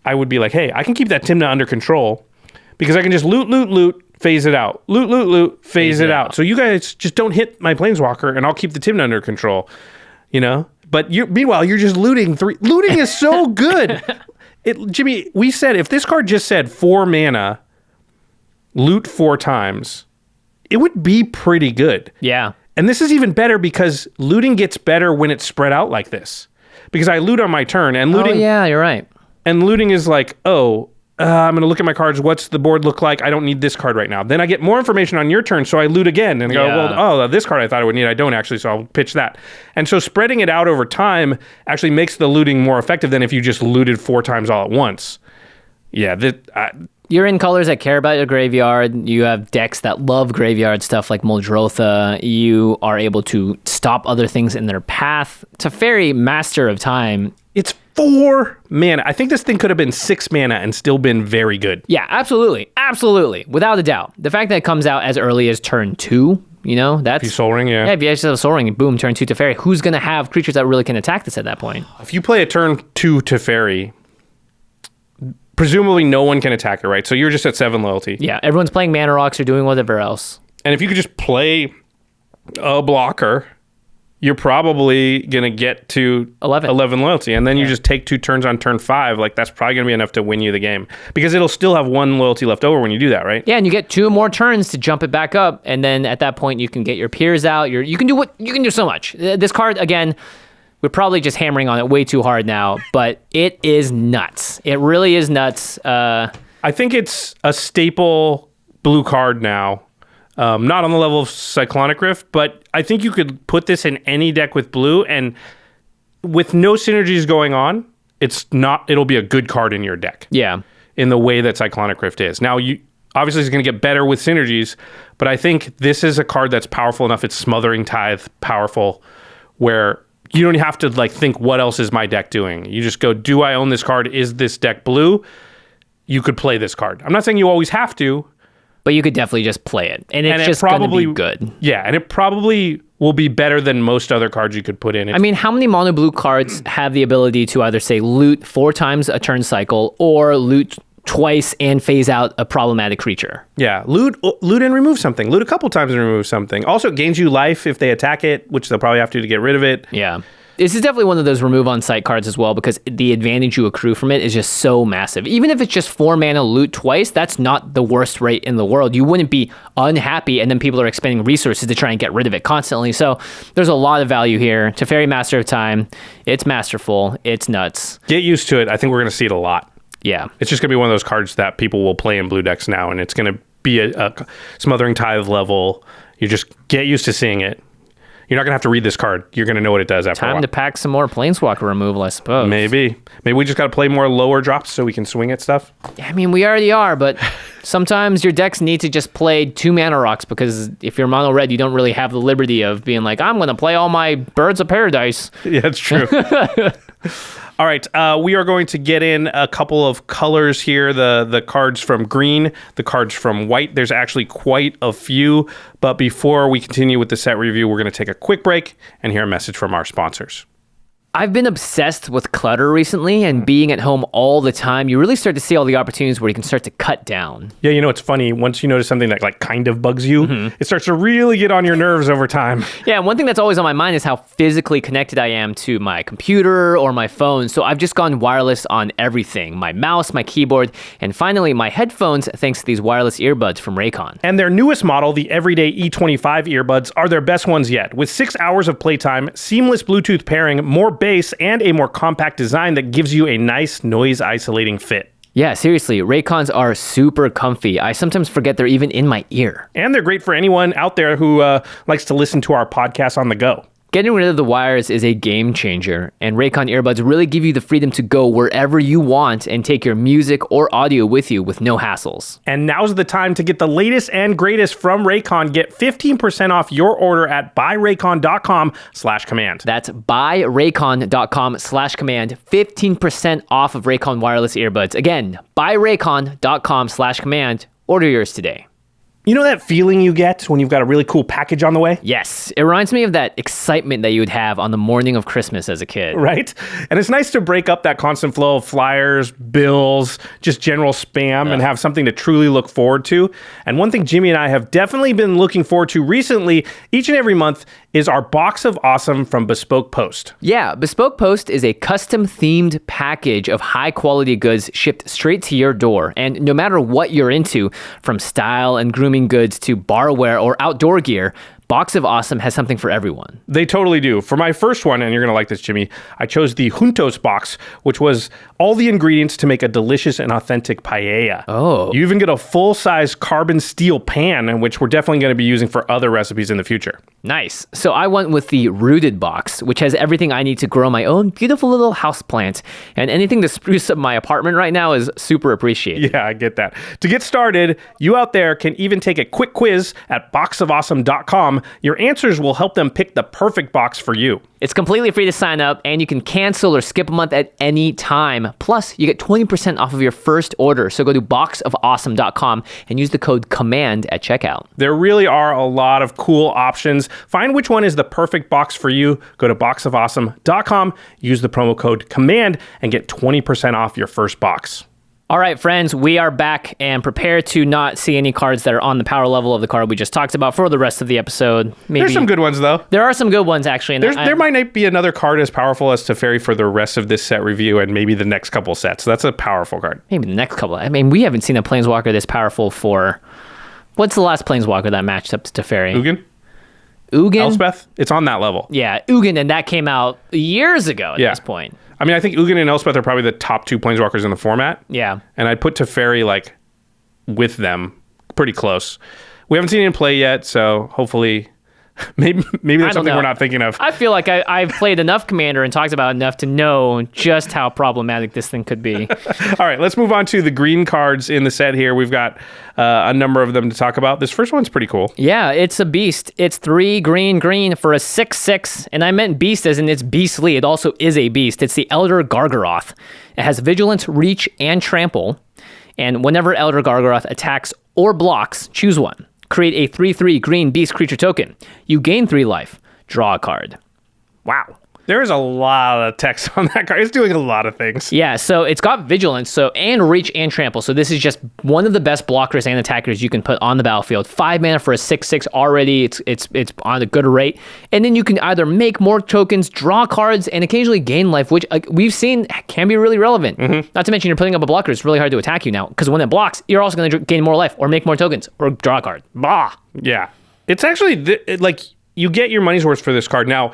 I would be like, hey, I can keep that Tymna under control because I can just loot, phase it out. Loot, phase it out. So you guys just don't hit my Planeswalker and I'll keep the Tymna under control, But meanwhile, you're just looting 3. Looting is so good. Jimmy, we said if this card just said 4 mana, loot 4 times, it would be pretty good. Yeah. And this is even better because looting gets better when it's spread out like this. Because I loot on my turn and looting. Oh, yeah, you're right. And looting is like, I'm going to look at my cards. What's the board look like? I don't need this card right now. Then I get more information on your turn, so I loot again and go, this card I thought I would need. I don't actually, so I'll pitch that. And so spreading it out over time actually makes the looting more effective than if you just looted 4 times all at once. Yeah. You're in colors that care about your graveyard. You have decks that love graveyard stuff like Muldrotha. You are able to stop other things in their path. Teferi, Master of Time. It's 4 mana. I think this thing could have been 6 mana and still been very good. Yeah, absolutely. Absolutely. Without a doubt. The fact that it comes out as early as turn 2, that's... If you Soul Ring, yeah. Yeah, if you actually have Soul Ring, boom, turn 2 Teferi. Who's going to have creatures that really can attack this at that point? If you play a turn 2 Teferi, presumably no one can attack it, right? So you're just at 7 loyalty. Yeah, everyone's playing Mana Rocks or doing whatever else. And if you could just play a blocker, you're probably going to get to 11 loyalty. And then you just take 2 turns on turn 5. Like, that's probably going to be enough to win you the game. Because it'll still have 1 loyalty left over when you do that, right? Yeah, and you get 2 more turns to jump it back up. And then at that point, you can get your peers out. You can do so much. This card, again, we're probably just hammering on it way too hard now. But it is nuts. It really is nuts. I think it's a staple blue card now. Not on the level of Cyclonic Rift, but I think you could put this in any deck with blue, and with no synergies going on, it'll be a good card in your deck. Yeah. In the way that Cyclonic Rift is. Now, obviously it's going to get better with synergies, but I think this is a card that's powerful enough. It's Smothering Tithe powerful, where you don't have to think, what else is my deck doing? You just go, do I own this card? Is this deck blue? You could play this card. I'm not saying you always have to, but you could definitely just play it. And it's just going to be good. Yeah, and it probably will be better than most other cards you could put in. I mean, how many mono blue cards have the ability to either say loot 4 times a turn cycle or loot twice and phase out a problematic creature. Yeah, loot and remove something. Loot a couple times and remove something. Also, it gains you life if they attack it, which they'll probably have to get rid of it. Yeah. This is definitely one of those remove on site cards as well, because the advantage you accrue from it is just so massive. Even if it's just 4 mana loot twice, that's not the worst rate in the world. You wouldn't be unhappy, and then people are expending resources to try and get rid of it constantly. So there's a lot of value here. Teferi, Master of Time, it's masterful, it's nuts. Get used to it. I think we're going to see it a lot. Yeah. It's just going to be one of those cards that people will play in blue decks now, and it's going to be a Smothering Tithe level. You just get used to seeing it. You're not going to have to read this card. You're going to know what it does after a while. Time to pack some more Planeswalker removal, I suppose. Maybe we just got to play more lower drops so we can swing at stuff. I mean, we already are, but sometimes your decks need to just play 2 mana rocks, because if you're mono red, you don't really have the liberty of being like, I'm going to play all my Birds of Paradise. Yeah, it's true. All right, we are going to get in a couple of colors here. The cards from green, the cards from white. There's actually quite a few. But before we continue with the set review, we're going to take a quick break and hear a message from our sponsors. I've been obsessed with clutter recently, and being at home all the time, you really start to see all the opportunities where you can start to cut down. Yeah, you know, it's funny. Once you notice something that like kind of bugs you, it starts to really get on your nerves over time. Yeah, and one thing that's always on my mind is how physically connected I am to my computer or my phone. So I've just gone wireless on everything. My mouse, my keyboard, and finally my headphones, thanks to these wireless earbuds from Raycon. And their newest model, the Everyday E25 earbuds, are their best ones yet. With 6 hours of playtime, seamless Bluetooth pairing, more bass, and a more compact design that gives you a nice noise-isolating fit. Yeah, seriously, Raycons are super comfy. I sometimes forget they're even in my ear. And they're great for anyone out there who likes to listen to our podcast on the go. Getting rid of the wires is a game changer, and Raycon earbuds really give you the freedom to go wherever you want and take your music or audio with you with no hassles. And now's the time to get the latest and greatest from Raycon. Get 15% off your order at buyraycon.com/command. That's buyraycon.com/command. 15% off of Raycon wireless earbuds. Again, buyraycon.com/command. Order yours today. You know that feeling you get when you've got a really cool package on the way? Yes, it reminds me of that excitement that you would have on the morning of Christmas as a kid. Right? And it's nice to break up that constant flow of flyers, bills, just general spam, and have something to truly look forward to. And one thing Jimmy and I have definitely been looking forward to recently, each and every month, is our Box of Awesome from Bespoke Post. Yeah, Bespoke Post is a custom-themed package of high-quality goods shipped straight to your door. And no matter what you're into, from style and grooming goods to barware or outdoor gear, Box of Awesome has something for everyone. They totally do. For my first one, and you're going to like this, Jimmy, I chose the Juntos box, which was all the ingredients to make a delicious and authentic paella. Oh. You even get a full-size carbon steel pan, which we're definitely going to be using for other recipes in the future. Nice. So I went with the Rooted box, which has everything I need to grow my own beautiful little houseplant. And anything to spruce up my apartment right now is super appreciated. Yeah, I get that. To get started, you out there can even take a quick quiz at boxofawesome.com. Your answers will help them pick the perfect box for you. It's completely free to sign up, and you can cancel or skip a month at any time. Plus, you get 20% off of your first order. So go to boxofawesome.com and use the code COMMAND at checkout. There really are a lot of cool options. Find which one is the perfect box for you. Go to boxofawesome.com, use the promo code COMMAND, and get 20% off your first box. All right, friends, we are back and prepare to not see any cards that are on the power level of the card we just talked about for the rest of the episode. Maybe. There's some good ones, though. There are some good ones, actually. And there might not be another card as powerful as Teferi for the rest of this set review and maybe the next couple sets. That's a powerful card. Maybe the next couple. I mean, we haven't seen a Planeswalker this powerful for... What's the last Planeswalker that matched up to Teferi? Ugin? Elspeth? It's on that level. Yeah, Ugin, and that came out years ago at this point. I mean, I think Ugin and Elspeth are probably the top 2 Planeswalkers in the format. Yeah. And I'd put Teferi, like, with them pretty close. We haven't seen it in play yet, so hopefully... Maybe there's something we're not thinking of. I feel like I've played enough Commander and talked about enough to know just how problematic this thing could be. All right, let's move on to the green cards in the set here. We've got a number of them to talk about. This first one's pretty cool. Yeah, it's a beast. It's 3 green for a 6/6, and I meant beast as in it's beastly. It also is a beast. It's the Elder Gargaroth. It has Vigilance, Reach, and Trample, and whenever Elder Gargaroth attacks or blocks, choose one. Create a 3/3 green beast creature token. You gain 3 life. Draw a card. Wow. There is a lot of text on that card. It's doing a lot of things. Yeah, so it's got vigilance, and reach and trample. So this is just one of the best blockers and attackers you can put on the battlefield. 5 mana for a 6/6 already. It's on a good rate. And then you can either make more tokens, draw cards, and occasionally gain life, which we've seen can be really relevant. Not to mention you're putting up a blocker. It's really hard to attack you now because when it blocks, you're also going to gain more life or make more tokens or draw a card. Bah. Yeah. It's actually like you get your money's worth for this card. Now,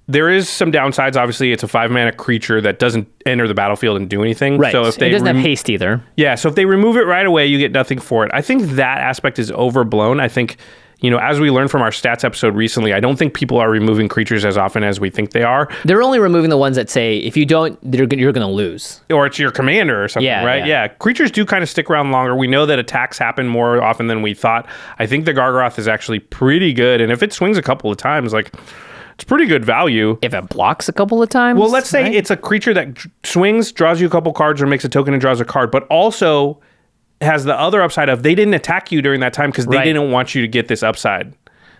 there is some downsides. Obviously, it's a 5 mana creature that doesn't enter the battlefield and do anything. Right. So if they it doesn't have haste either. Yeah. So if they remove it right away, you get nothing for it. I think that aspect is overblown. I think, as we learned from our stats episode recently, I don't think people are removing creatures as often as we think they are. They're only removing the ones that say, if you don't, you're going to lose. Or it's your commander or something, right? Yeah. Creatures do kind of stick around longer. We know that attacks happen more often than we thought. I think the Gargaroth is actually pretty good. And if it swings a couple of times, it's pretty good value. If it blocks a couple of times? Well, let's say it's a creature that swings, draws you a couple cards, or makes a token and draws a card, but also has the other upside of they didn't attack you during that time because they didn't want you to get this upside.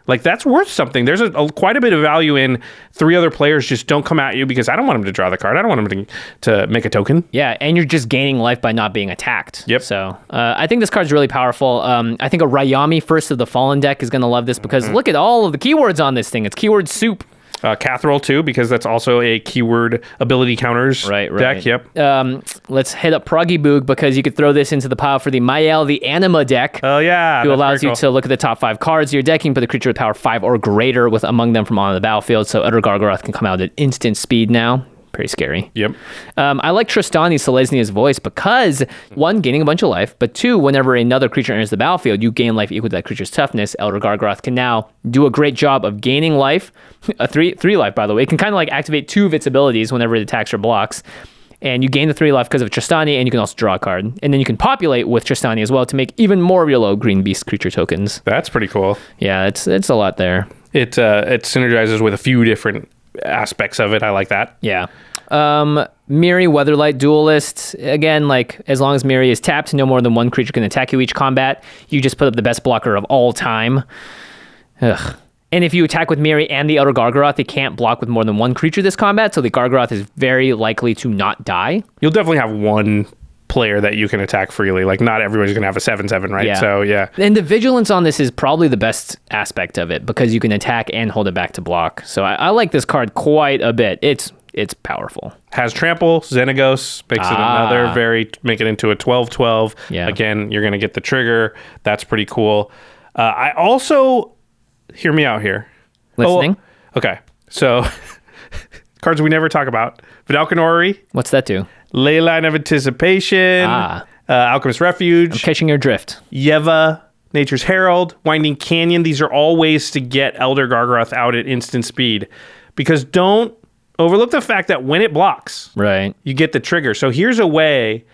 That's worth something. There's quite a bit of value in 3 other players just don't come at you because I don't want them to draw the card. I don't want them to make a token. Yeah, and you're just gaining life by not being attacked. Yep. So I think this card's really powerful. I think a Rayami First of the Fallen deck is going to love this because look at all of the keywords on this thing. It's keyword soup. Cathrol too, because that's also a keyword ability counters deck. Yep. Let's hit up Proggy Boog because you could throw this into the pile for the Mael the Anima deck. Oh yeah. Who allows you to look at the top 5 cards of your deck. You can put a creature with power 5 or greater with among them from on the battlefield. So Utter Gargaroth can come out at instant speed now. Pretty scary. Yep. I like Tristani Selesnia's voice because 1, gaining a bunch of life, but 2, whenever another creature enters the battlefield, you gain life equal to that creature's toughness. Elder Gargaroth can now do a great job of gaining life, a 3 life, by the way. It can kind of activate 2 of its abilities whenever it attacks or blocks. And you gain the 3 life because of Tristani, and you can also draw a card. And then you can populate with Tristani as well to make even more of your low green beast creature tokens. That's pretty cool. Yeah, it's a lot there. It synergizes with a few different aspects of it. I like that. Yeah. Miri, Weatherlight Duelist. Again, as long as Miri is tapped, no more than 1 creature can attack you each combat. You just put up the best blocker of all time. Ugh. And if you attack with Miri and the Elder Gargaroth, they can't block with more than 1 creature this combat, so the Gargaroth is very likely to not die. You'll definitely have 1 player that you can attack freely. Not everybody's going to have a 7/7, right? Yeah. So, yeah. And the vigilance on this is probably the best aspect of it because you can attack and hold it back to block. So I like this card quite a bit. It's powerful. Has trample, Xenagos, makes it another make it into a 12/12. Yeah. Again, you're going to get the trigger. That's pretty cool. I also, hear me out here. Listening. Okay. So, cards we never talk about. Vidalcan Orrery. What's that do? Leyline of Anticipation. Alchemist Refuge. I'm catching your drift. Yeva. Nature's Herald. Winding Canyon. These are all ways to get Elder Gargaroth out at instant speed. Because don't overlook the fact that when it blocks, right, you get the trigger. So here's a way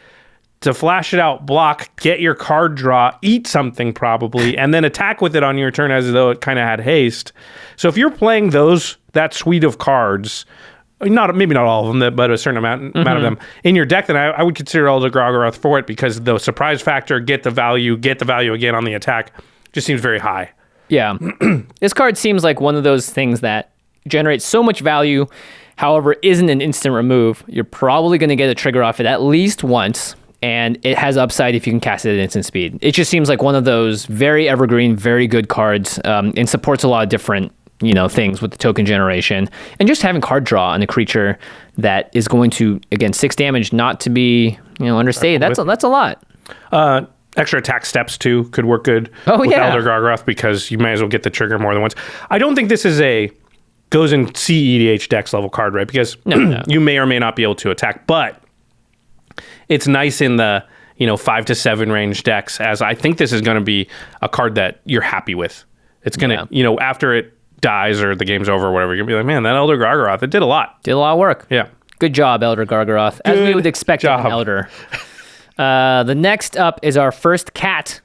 to flash it out, block, get your card draw, eat something probably, and then attack with it on your turn as though it kind of had haste. So if you're playing that suite of cards, maybe not all of them, but a certain amount of them in your deck, then I would consider Elder Gargaroth for it because the surprise factor, get the value again on the attack, just seems very high. Yeah. This card seems like one of those things that generates so much value, however, isn't an instant remove. You're probably going to get a trigger off it at least once, and it has upside if you can cast it at instant speed. It just seems like one of those very evergreen, very good cards, and supports a lot of different things with the token generation. And just having card draw on a creature that is going to, again, 6 damage, not to be understated. That's a lot. Extra attack steps too could work good with Elder Gargaroth because you may as well get the trigger more than once. I don't think this is goes in CEDH Dex level card, right? Because you may or may not be able to attack, but it's nice in the 5 to 7 range decks, as I think this is going to be a card that you're happy with. It's going to, after it dies or the game's over or whatever, you're going to be like, man, that Elder Gargaroth, it did a lot. Did a lot of work. Yeah. Good job, Elder Gargaroth. As we would expect of an Elder. The next up is our first cat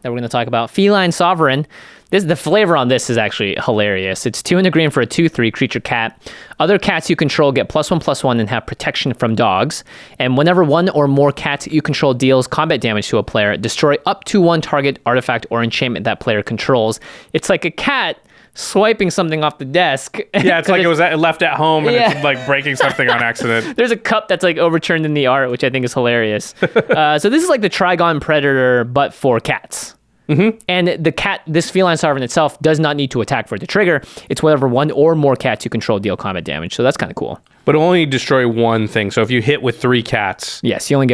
that we're going to talk about, Feline Sovereign. The flavor on this is actually hilarious. It's 2 and a green for a 2/3 creature cat. Other cats you control get +1/+1 and have protection from dogs. And whenever 1 or more cats you control deals combat damage to a player, destroy up to 1 target artifact or enchantment that player controls. It's like a cat, swiping something off the desk. Yeah, it's like it was left at home and it's like breaking something on accident. There's a cup that's like overturned in the art, which I think is hilarious. So this is like the Trigon Predator, but for cats. Mm-hmm. And this Feline Sovereign itself does not need to attack for it to trigger. It's whenever one or more cats you control deal combat damage. So that's kind of cool. But only destroy one thing. So if you hit with 3 cats, yes, you only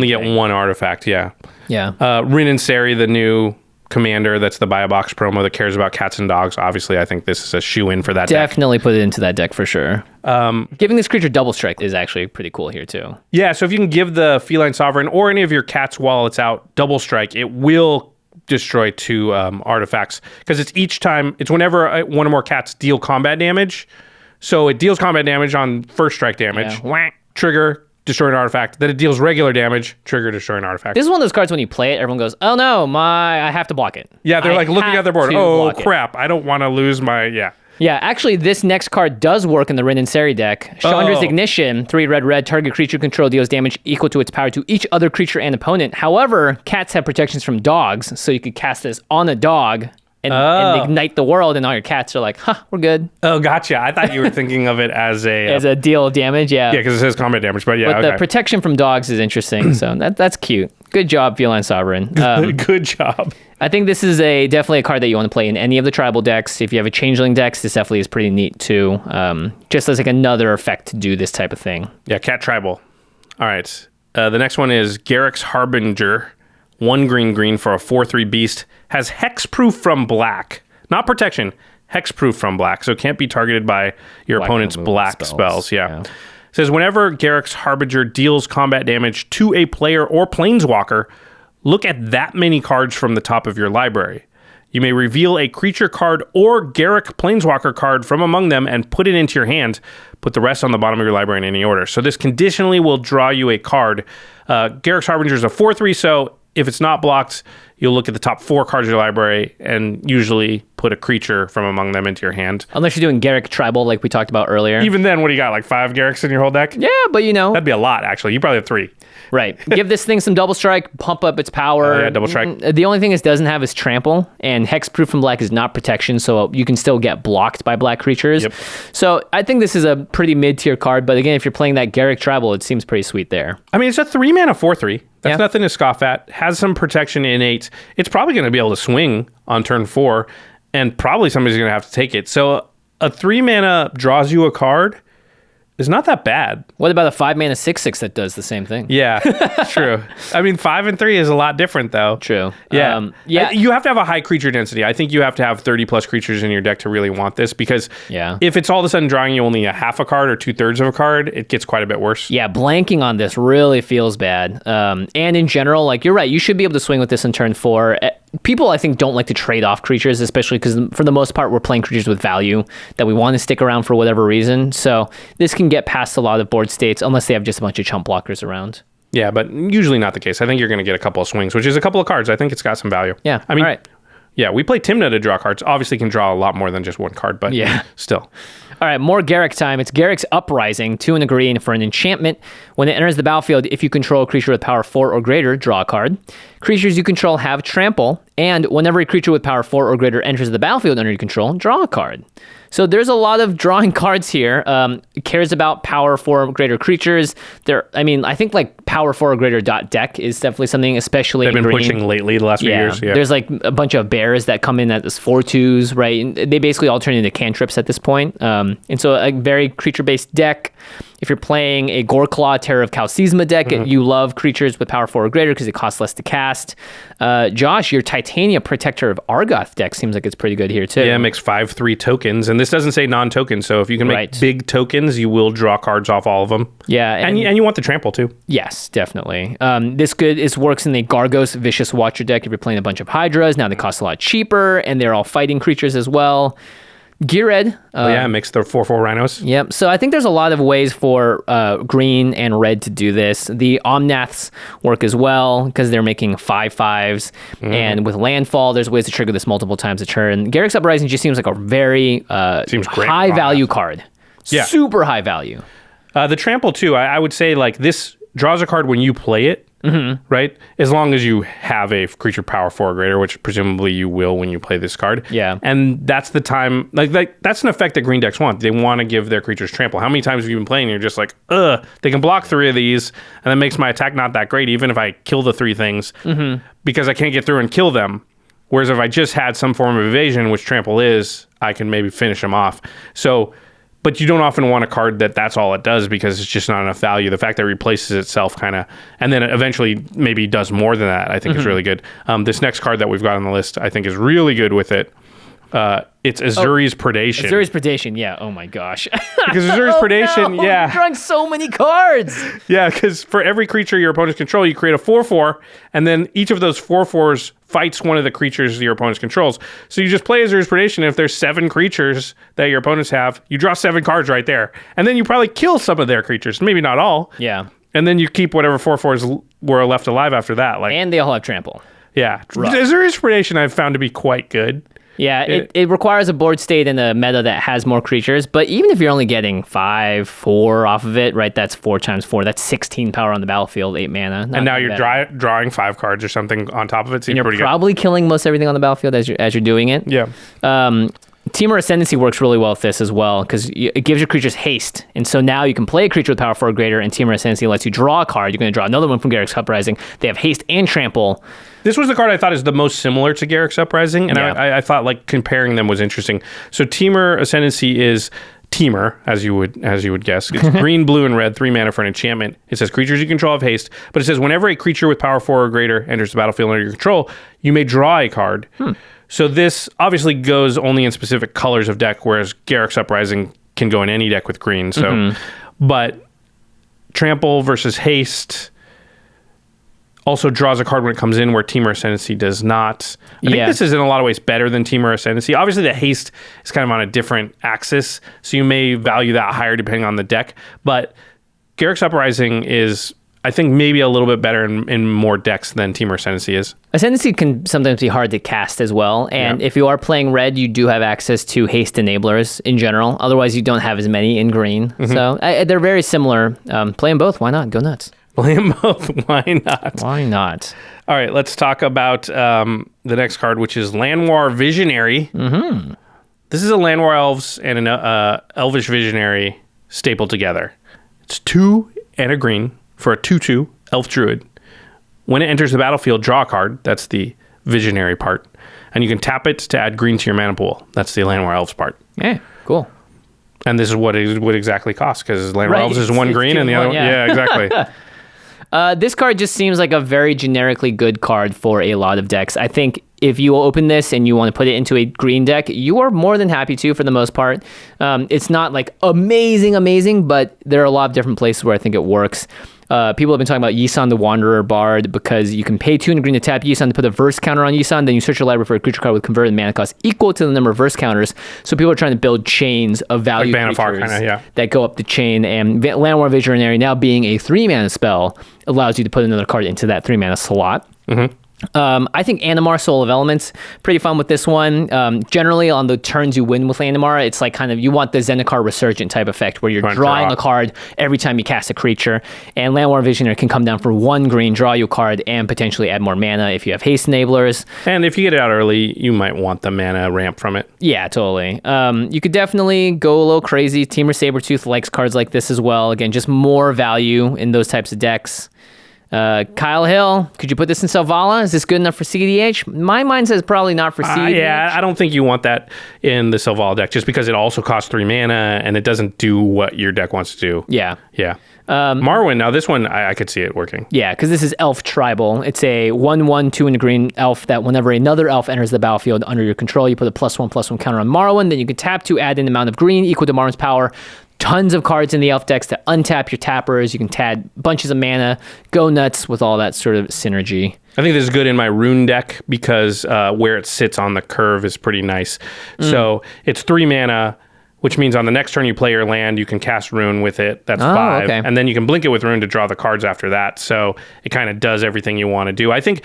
get one artifact. Yeah. Yeah. Rin and Seri, the new commander, that's the buy a box promo that cares about cats and dogs. Obviously, I think this is a shoe-in for that Definitely put it into that deck for sure. Giving this creature double strike is actually pretty cool here too. Yeah, so if you can give the Feline Sovereign or any of your cats while it's out double strike, it will destroy 2 artifacts, because it's whenever one or more cats deal combat damage. So it deals combat damage on first strike damage. Yeah. Trigger, destroy an artifact. Then it deals regular damage, trigger, destroy an artifact. This is one of those cards when you play it, everyone goes, oh no, I have to block it. Yeah, they're like looking at their board. Oh crap, I don't want to lose my, Yeah, actually, this next card does work in the Rin and Seri deck. Chandra's Ignition, 3 red, target creature control deals damage equal to its power to each other creature and opponent. However, cats have protections from dogs, so you could cast this on a dog and ignite the world, and all your cats are like, we're good. Oh, gotcha. I thought you were thinking of it as a deal of damage, yeah. Yeah, because it says combat damage, but But the protection from dogs is interesting, so that's cute. Good job, Feline Sovereign. Good job. I think this is definitely a card that you want to play in any of the tribal decks. If you have a Changeling decks, this definitely is pretty neat too. Just as like another effect to do this type of thing. Yeah, cat tribal. All right. The next one is Garrix Harbinger. 1 green for a 4/3 beast. Has hexproof from black. Not protection. Hexproof from black. So it can't be targeted by your opponent's black spells. Yeah. It says whenever Garrix Harbinger deals combat damage to a player or planeswalker, look at that many cards from the top of your library. You may reveal a creature card or Garrick Planeswalker card from among them and put it into your hand. Put the rest on the bottom of your library in any order. So this conditionally will draw you a card. Garrick Harbinger is a 4/3, so if it's not blocked, you'll look at the top 4 cards of your library and usually put a creature from among them into your hand. Unless you're doing Garrick Tribal like we talked about earlier. Even then, what do you got, like 5 Garricks in your whole deck? Yeah, but That'd be a lot, actually. You probably have 3. Right. Give this thing some double strike, pump up its power. Yeah, double strike. The only thing it doesn't have is trample, and hexproof from black is not protection, so you can still get blocked by black creatures. Yep. So I think this is a pretty mid-tier card, but again, if you're playing that Garrick Tribal, it seems pretty sweet there. I mean, it's a 3-mana 4/3. That's nothing to scoff at. Has some protection innate. It's probably going to be able to swing on turn 4, and probably somebody's going to have to take it. So a 3-mana draws you a card is not that bad. What about a 5-mana 6/6 that does the same thing? Yeah, true. I mean, 5 and 3 is a lot different, though. True. Yeah. You have to have a high creature density. I think you have to have 30 plus creatures in your deck to really want this, because if it's all of a sudden drawing you only a half a card or 2/3 of a card, it gets quite a bit worse. Yeah, blanking on this really feels bad. And in general, like you're right, you should be able to swing with this in turn 4. People, I think, don't like to trade off creatures, especially because for the most part, we're playing creatures with value that we want to stick around for whatever reason. So this can get past a lot of board states unless they have just a bunch of chump blockers around. Yeah, but usually not the case. I think you're going to get a couple of swings, which is a couple of cards. I think it's got some value. Yeah, I mean, all right. Yeah, we play Timna to draw cards. Obviously can draw a lot more than just one card, but still. All right, more Garrick time. It's Garrick's Uprising, 2 and a green for an enchantment. When it enters the battlefield, if you control a creature with power 4 or greater, draw a card. Creatures you control have trample, and whenever a creature with power 4 or greater enters the battlefield under your control, draw a card. So there's a lot of drawing cards here. It cares about power 4 or greater creatures. I think like power 4 or greater deck is definitely something, especially they've been green. pushing lately the last few years. Yeah. There's like a bunch of bears that come in as 4/2s, right? And they basically all turn into cantrips at this point. And so a very creature-based deck. If you're playing a Goreclaw Terror of Kalsizma deck, you love creatures with power 4 or greater because it costs less to cast. Josh, your Titania Protector of Argoth deck seems like it's pretty good here too. Yeah, it makes 5/3 tokens, and this doesn't say non-token, so if you can make big tokens, you will draw cards off all of them. Yeah. And you want the trample too. Yes, definitely. This works in the Gargos Vicious Watcher deck if you're playing a bunch of Hydras. Now they cost a lot cheaper, and they're all fighting creatures as well. Geared. It makes the 4/4 rhinos. Yep. So I think there's a lot of ways for green and red to do this. The Omnaths work as well because they're making 5/5s. And with landfall, there's ways to trigger this multiple times a turn. Garrick's Uprising just seems like a very high value card. Super high value. The trample too, I would say like this draws a card when you play it. right? As long as you have a creature power 4 or greater, which presumably you will when you play this card. Yeah. And that's the time, like that's an effect that green decks want. They want to give their creatures trample. How many times have you been playing and you're just like, they can block 3 of these, and that makes my attack not that great, even if I kill the 3 things, because I can't get through and kill them. Whereas if I just had some form of evasion, which trample is, I can maybe finish them off. So, but you don't often want a card that's all it does, because it's just not enough value. The fact that it replaces itself kind of, and then it eventually maybe does more than that, I think is really good. This next card that we've got on the list, I think is really good with it. It's Azuri's Predation. Azuri's Predation, yeah. Oh my gosh. Because Azuri's Predation, You're drawing so many cards. Yeah, because for every creature your opponents control, you create a 4/4, and then each of those 4/4s fights one of the creatures your opponents controls. So you just play Azuri's Predation, and if there's 7 creatures that your opponents have, you draw 7 cards right there. And then you probably kill some of their creatures, maybe not all. Yeah. And then you keep whatever 4/4s were left alive after that. And they all have trample. Yeah. Azuri's Predation I've found to be quite good. Yeah, it requires a board state and a meta that has more creatures, but even if you're only getting 5, 4 off of it, right, that's 4 times 4, that's 16 power on the babattlefield, 8 mana. And now you're drawing 5 cards or something on top of it, so you're probably killing most everything on the battlefield as you're doing it. Yeah. Temur Ascendancy works really well with this as well, because it gives your creatures haste, and so now you can play a creature with power 4 or greater, and Temur Ascendancy lets you draw a card. You're going to draw another one from Garrick's Uprising. They have haste and trample. This was the card I thought is the most similar to Garrick's Uprising, and I thought like comparing them was interesting. So Temur Ascendancy is Temur, as you would guess. It's green, blue, and red, 3 mana for an enchantment. It says creatures you control have haste, but it says whenever a creature with power 4 or greater enters the battlefield under your control, you may draw a card. So this obviously goes only in specific colors of deck, whereas Garrick's Uprising can go in any deck with green. So, but trample versus haste also draws a card when it comes in, where Temur Ascendancy does not. I think this is in a lot of ways better than Temur Ascendancy. Obviously, the haste is kind of on a different axis, so you may value that higher depending on the deck. But Garrick's Uprising is, I think, maybe a little bit better in more decks than Temur Ascendancy is. Ascendancy can sometimes be hard to cast as well, and if you are playing red, you do have access to haste enablers in general. Otherwise, you don't have as many in green. So they're very similar. Play them both. Why not? Go nuts. Play them both. Why not? Why not? All right, let's talk about the next card, which is Llanowar Visionary. This is a Llanowar Elves and an Elvish Visionary stapled together. It's 2 and a green for a 2/2 Elf Druid. When it enters the battlefield, draw a card. That's the Visionary part. And you can tap it to add green to your mana pool. That's the Llanowar Elves part. Yeah, cool. And this is what it would exactly cost, because Llanowar Elves is 1 green and the other one. Yeah, exactly. This card just seems like a very generically good card for a lot of decks. I think if you open this and you want to put it into a green deck, you are more than happy to, for the most part. It's not like amazing, but there are a lot of different places where I think it works. People have been talking about Yisan the Wanderer Bard, because you can pay 2 and a green to tap Yisan to put a verse counter on Yisan, then you search your library for a creature card with converted mana cost equal to the number of verse counters. So people are trying to build chains of value like creatures that go up the chain, and Llanowar Visionary, now being a 3 mana spell, allows you to put another card into that 3 mana slot. I think Animar, Soul of Elements, pretty fun with this one. Generally, on the turns you win with Animar, it's like kind of, you want the Zendikar Resurgent type effect, where you're drawing a card every time you cast a creature. And Llanowar Visionary can come down for 1 green, draw you a card, and potentially add more mana if you have haste enablers. And if you get it out early, you might want the mana ramp from it. Yeah, totally. You could definitely go a little crazy. Temur Sabertooth likes cards like this as well. Again, just more value in those types of decks. Kyle Hill, could you put this in Selvala? Is this good enough for CDH? My mind says probably not for CDH. Yeah, I don't think you want that in the Selvala deck, just because it also costs 3 mana and it doesn't do what your deck wants to do. Yeah. Marwyn, now this one, I could see it working. Yeah, because this is Elf Tribal. It's a 1/1, 2 and a green elf that whenever another elf enters the battlefield under your control, you put a +1/+1 counter on Marwyn, then you can tap to add an amount of green equal to Marwyn's power. Tons of cards in the elf decks to untap your tappers. You can add bunches of mana, go nuts with all that sort of synergy. I think this is good in my Rune deck, because where it sits on the curve is pretty nice. So it's 3 mana, which means on the next turn you play your land, you can cast Rune with it. That's 5. Okay. And then you can blink it with Rune to draw the cards after that. So it kind of does everything you want to do. I think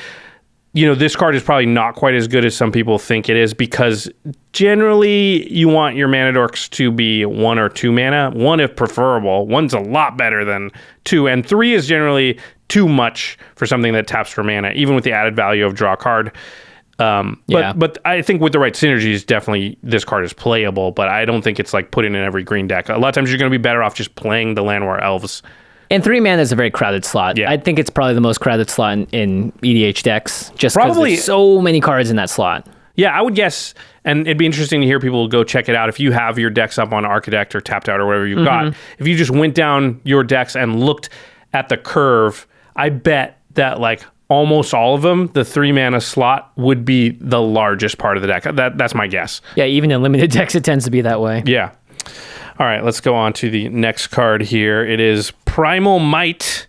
this card is probably not quite as good as some people think it is, because generally you want your mana dorks to be 1 or 2 mana. 1 if preferable. 1's a lot better than 2, and 3 is generally too much for something that taps for mana, even with the added value of draw card. But I think with the right synergies, definitely this card is playable, but I don't think it's like put in every green deck. A lot of times you're going to be better off just playing the Llanowar Elves. And 3 mana is a very crowded slot. Yeah. I think it's probably the most crowded slot in EDH decks, just because there's so many cards in that slot. Yeah, I would guess, and it'd be interesting to hear people go check it out. If you have your decks up on Architect or Tapped Out or whatever you've got, if you just went down your decks and looked at the curve, I bet that like almost all of them, the 3 mana slot would be the largest part of the deck. That's my guess. Yeah, even in limited decks, it tends to be that way. Yeah. All right, let's go on to the next card here. It is Primal Might.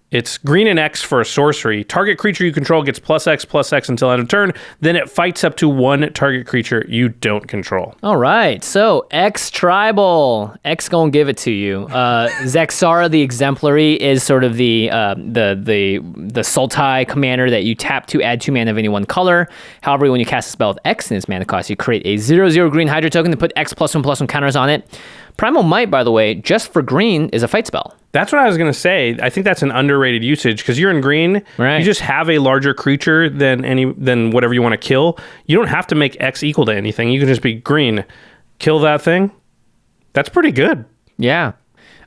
It's green and X for a sorcery. Target creature you control gets +X until end of turn. Then it fights up to 1 target creature you don't control. All right. So X Tribal. X gonna give it to you. Zexara the Exemplary is sort of the Sultai commander that you tap to add 2 mana of any one color. However, when you cast a spell with X in its mana cost, you create a 0/0 green Hydra token to put X+1/+1 counters on it. Primal Might, by the way, just for green, is a fight spell. That's what I was going to say. I think that's an underrated usage, because you're in green. Right. You just have a larger creature than whatever you want to kill. You don't have to make X equal to anything. You can just be green. Kill that thing. That's pretty good. Yeah.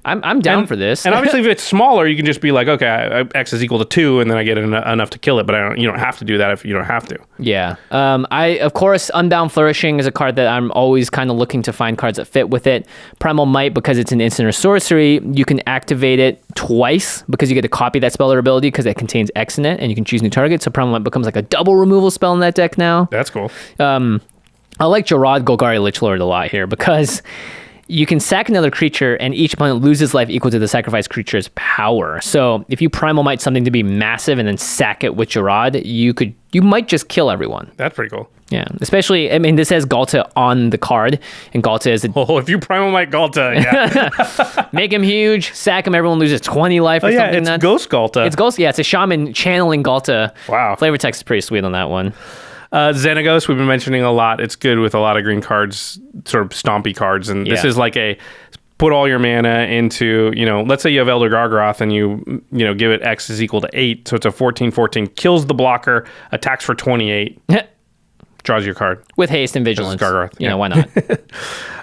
I'm down for this. And obviously, if it's smaller, you can just be like, okay, X is equal to 2, and then I get enough to kill it. But you don't have to do that if you don't have to. Yeah. Of course, Unbound Flourishing is a card that I'm always kind of looking to find cards that fit with it. Primal Might, because it's an instant or sorcery, you can activate it twice because you get to copy that spell or ability because it contains X in it, and you can choose new targets. So Primal Might becomes like a double removal spell in that deck now. That's cool. I like Jarad Golgari Lichlord a lot here because you can sack another creature and each opponent loses life equal to the sacrificed creature's power. So if you Primal Might something to be massive and then sack it with Jarad, you might just kill everyone. That's pretty cool. Yeah, especially, I mean, this has Galta on the card, and Galta is if you Primal Might Galta, yeah. Make him huge, sack him, everyone loses 20 life or something. It's Ghost Galta. It's Ghost, yeah, it's a shaman channeling Galta. Wow. Flavor text is pretty sweet on that one. Xenagos, we've been mentioning a lot. It's good with a lot of green cards, sort of stompy cards, and this is like a put all your mana into, let's say you have Elder Gargaroth and you give it X is equal to 8, so it's a 14/14, kills the blocker, attacks for 28, draws your card. With haste and vigilance. Gargaroth. Why not?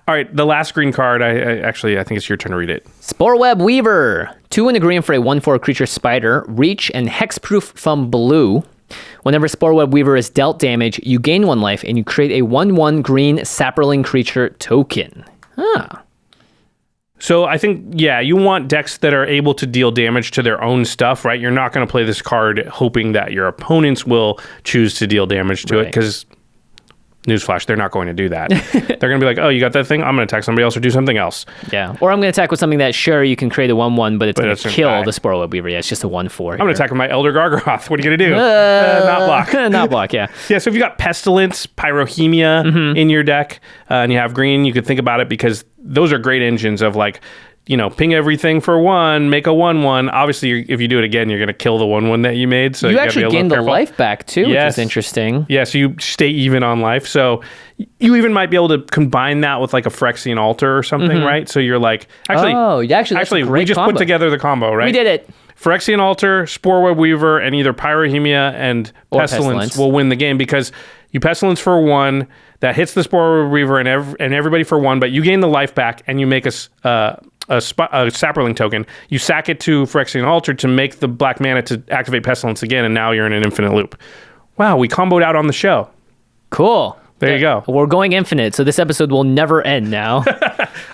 All right, the last green card, I think it's your turn to read it. Sporeweb Weaver. 2 in a green for a 1/4 creature spider, reach and hexproof from blue. Whenever Sporeweb Weaver is dealt damage, you gain 1 life and you create a 1/1 green sapperling creature token. So I think, you want decks that are able to deal damage to their own stuff, right? You're not going to play this card hoping that your opponents will choose to deal damage to it, because newsflash, they're not going to do that. They're going to be like, oh, you got that thing? I'm going to attack somebody else or do something else. Yeah. Or I'm going to attack with something that, sure, you can create a 1/1, but it's going to kill the Sporeweb Weaver. Yeah, it's just a 1/4. I'm going to attack with my Elder Gargaroth. What are you going to do? Not block. Not block, yeah. Yeah, so if you got Pestilence, Pyrohemia in your deck, and you have green, you could think about it, because those are great engines of like, ping everything for 1, make a 1/1. Obviously, if you do it again, you're going to kill the 1/1 that you made. So you actually gain the life back too, which is interesting. Yeah, so you stay even on life. So you even might be able to combine that with like a Phyrexian Altar or something, right? So you're like, actually, we just put together the combo, right? We did it. Phyrexian Altar, Sporeweb Weaver, and either Pyrohemia and Pestilence will win the game, because you Pestilence for 1, that hits the Sporeweb Weaver and everybody for 1, but you gain the life back and you make a Sapperling token. You sack it to Phyrexian Altar to make the black mana to activate Pestilence again, and now you're in an infinite loop. Wow, we comboed out on the show. Cool. There you go. We're going infinite, so this episode will never end now.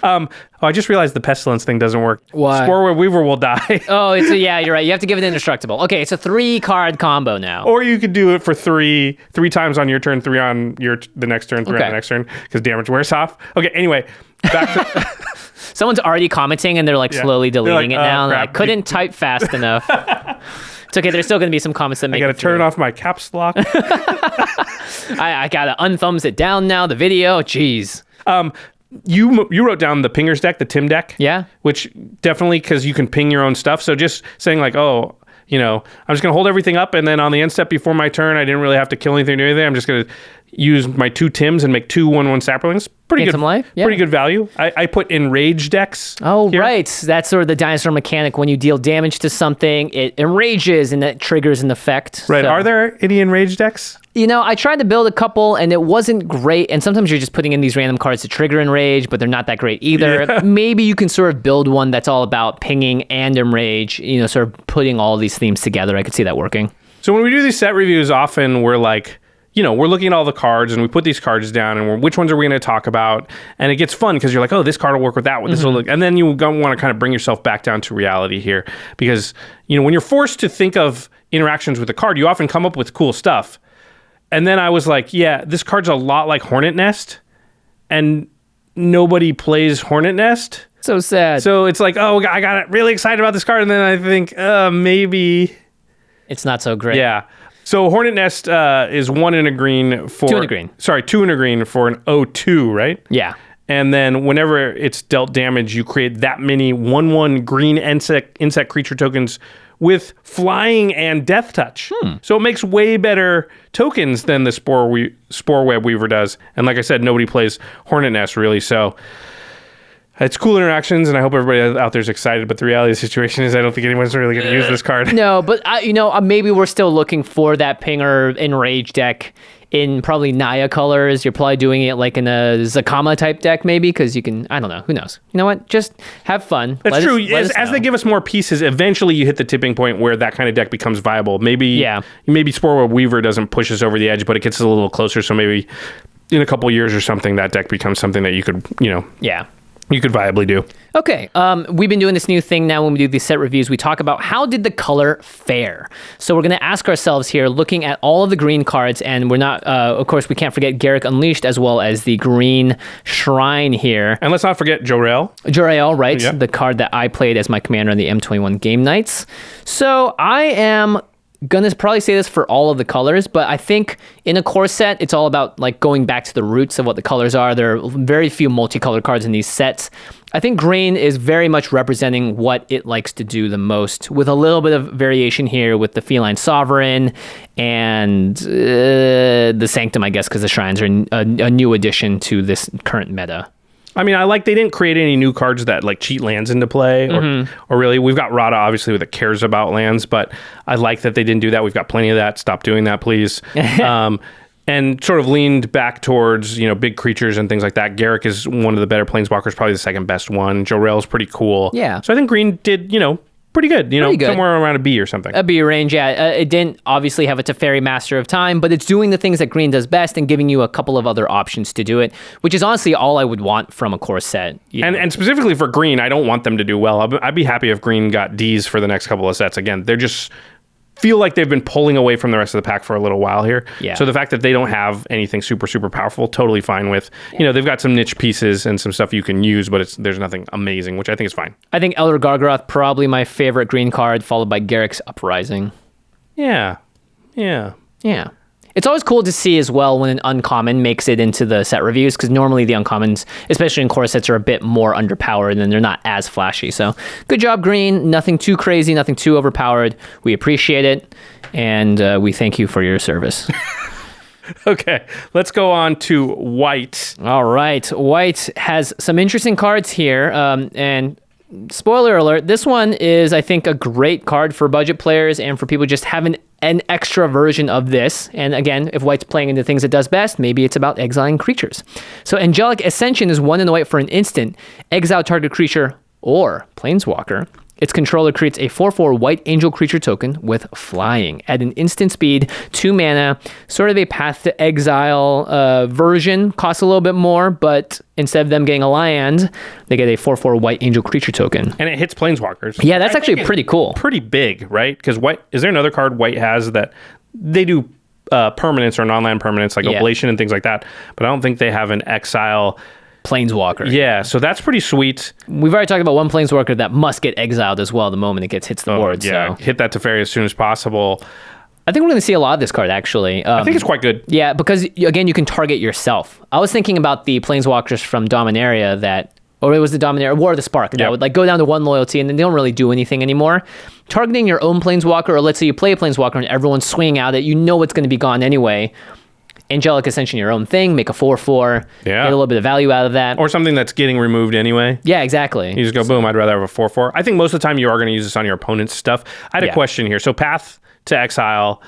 I just realized the Pestilence thing doesn't work. Why? Sporeweb Weaver will die. You're right. You have to give it indestructible. Okay, it's a 3-card combo now. Or you could do it for three times on your turn, 3 on the next turn, 3 on the next turn, because damage wears off. Okay, anyway, back to... Someone's already commenting and they're like slowly deleting it now. I couldn't type fast enough. It's okay. There's still going to be some comments that make I got to turn off my caps lock. I got to unthumbs it down now, the video. Jeez. You wrote down the pingers deck, the Tim deck. Yeah. Which definitely, because you can ping your own stuff. So just saying like, oh, I'm just going to hold everything up, and then on the end step before my turn, I didn't really have to kill anything or do anything. I'm just going to use my 2 Tims and make 2 1/1 Saplings. Pretty good life. Yeah. Pretty good value. I put Enrage decks. Oh, here. right. That's sort of the dinosaur mechanic. When you deal damage to something, it enrages and that triggers an effect. Right. So, Are there any Enrage decks? I tried to build a couple and it wasn't great. And sometimes you're just putting in these random cards to trigger Enrage, but they're not that great either. Yeah. Maybe you can sort of build one that's all about pinging and Enrage, sort of putting all these themes together. I could see that working. So when we do these set reviews, often we're like, we're looking at all the cards and we put these cards down and which ones are we going to talk about? And it gets fun because you're like, oh, this card will work with that one. This will look, and then you want to kind of bring yourself back down to reality here because, when you're forced to think of interactions with the card, you often come up with cool stuff. And then I was like, yeah, this card's a lot like Hornet Nest and nobody plays Hornet Nest. So sad. So it's like, oh, I got really excited about this card. And then I think, maybe it's not so great. Yeah. So Hornet Nest is 1 and a green for... 2 and a green. Sorry, 2 and a green for an 0/2, right? Yeah. And then whenever it's dealt damage, you create that many 1/1 green insect creature tokens with flying and death touch. So it makes way better tokens than the Spore Web Weaver does. And like I said, nobody plays Hornet Nest really, so... It's cool interactions, and I hope everybody out there is excited. But the reality of the situation is, I don't think anyone's really going to use this card. No, but maybe we're still looking for that Pinger Enrage deck in probably Naya colors. You're probably doing it like in a Zakama type deck, maybe, because you can. I don't know. Who knows? You know what? Just have fun. That's true. As they give us more pieces, eventually you hit the tipping point where that kind of deck becomes viable. Maybe Spore Web Weaver doesn't push us over the edge, but it gets us a little closer. So maybe in a couple years or something, that deck becomes something that you could, you could viably do. Okay, we've been doing this new thing now when we do these set reviews. We talk about how did the color fare? So we're going to ask ourselves here, looking at all of the green cards, and we're not, of course, we can't forget Garrick Unleashed as well as the green Shrine here. And let's not forget Jor-El. Jor-El, right? Yep. The card that I played as my commander on the M21 Game Nights. So I am gonna probably say this for all of the colors, but I think in a core set, it's all about like going back to the roots of what the colors are. There are very few multicolored cards in these sets. I think green is very much representing what it likes to do the most, with a little bit of variation here with the Feline Sovereign and the Sanctum, I guess, because the Shrines are a new addition to this current meta. I mean, I like they didn't create any new cards that like cheat lands into play, or really. We've got Rada, obviously, that cares about lands, but I like that they didn't do that. We've got plenty of that. Stop doing that, please. And sort of leaned back towards, big creatures and things like that. Garrick is one of the better planeswalkers, probably the second best one. Jor-El is pretty cool. Yeah. So I think green did, pretty good, somewhere around a B or something. A B range, yeah. It didn't obviously have a Teferi Master of Time, but it's doing the things that green does best and giving you a couple of other options to do it, which is honestly all I would want from a core set. And specifically for green, I don't want them to do well. I'd be happy if green got Ds for the next couple of sets. Again, they're just feel like they've been pulling away from the rest of the pack for a little while here. Yeah. So the fact that they don't have anything super, super powerful, totally fine with. They've got some niche pieces and some stuff you can use, but there's nothing amazing, which I think is fine. I think Elder Gargaroth, probably my favorite green card, followed by Garrick's Uprising. Yeah. It's always cool to see as well when an uncommon makes it into the set reviews, because normally the uncommons, especially in core sets, are a bit more underpowered and they're not as flashy. So good job, green. Nothing too crazy, nothing too overpowered. We appreciate it, and we thank you for your service. Okay, let's go on to white. All right, white has some interesting cards here, and spoiler alert, this one is, I think, a great card for budget players and for people just having an extra version of this. And again, if white's playing into things it does best, maybe it's about exiling creatures. So Angelic Ascension is 1 in the white for an instant. Exile target creature or planeswalker. Its controller creates a 4/4 white angel creature token with flying at an instant speed, 2 mana, sort of a Path to Exile version. Costs a little bit more, but instead of them getting a land, they get a 4/4 white angel creature token. And it hits planeswalkers. Yeah, that's actually pretty cool. Pretty big, right? Because white, is there another card white has that they do permanents or non-land permanents like Oblation and things like that, but I don't think they have an exile planeswalker. Yeah, so that's pretty sweet. We've already talked about one planeswalker that must get exiled as well the moment it hits the board. Yeah, so hit that Teferi as soon as possible. I think we're going to see a lot of this card, actually. I think it's quite good. Yeah, because, again, you can target yourself. I was thinking about the planeswalkers from Dominaria that or it was the Dominator, War of the Spark. That would like go down to 1 loyalty, and then they don't really do anything anymore. Targeting your own Planeswalker, or let's say you play a Planeswalker and everyone's swinging out it, you know it's going to be gone anyway. Angelic Ascension, your own thing, make a 4/4, get a little bit of value out of that. Or something that's getting removed anyway. Yeah, exactly. You just go, boom, I'd rather have a 4/4. I think most of the time you are going to use this on your opponent's stuff. I had a question here. So Path to Exile,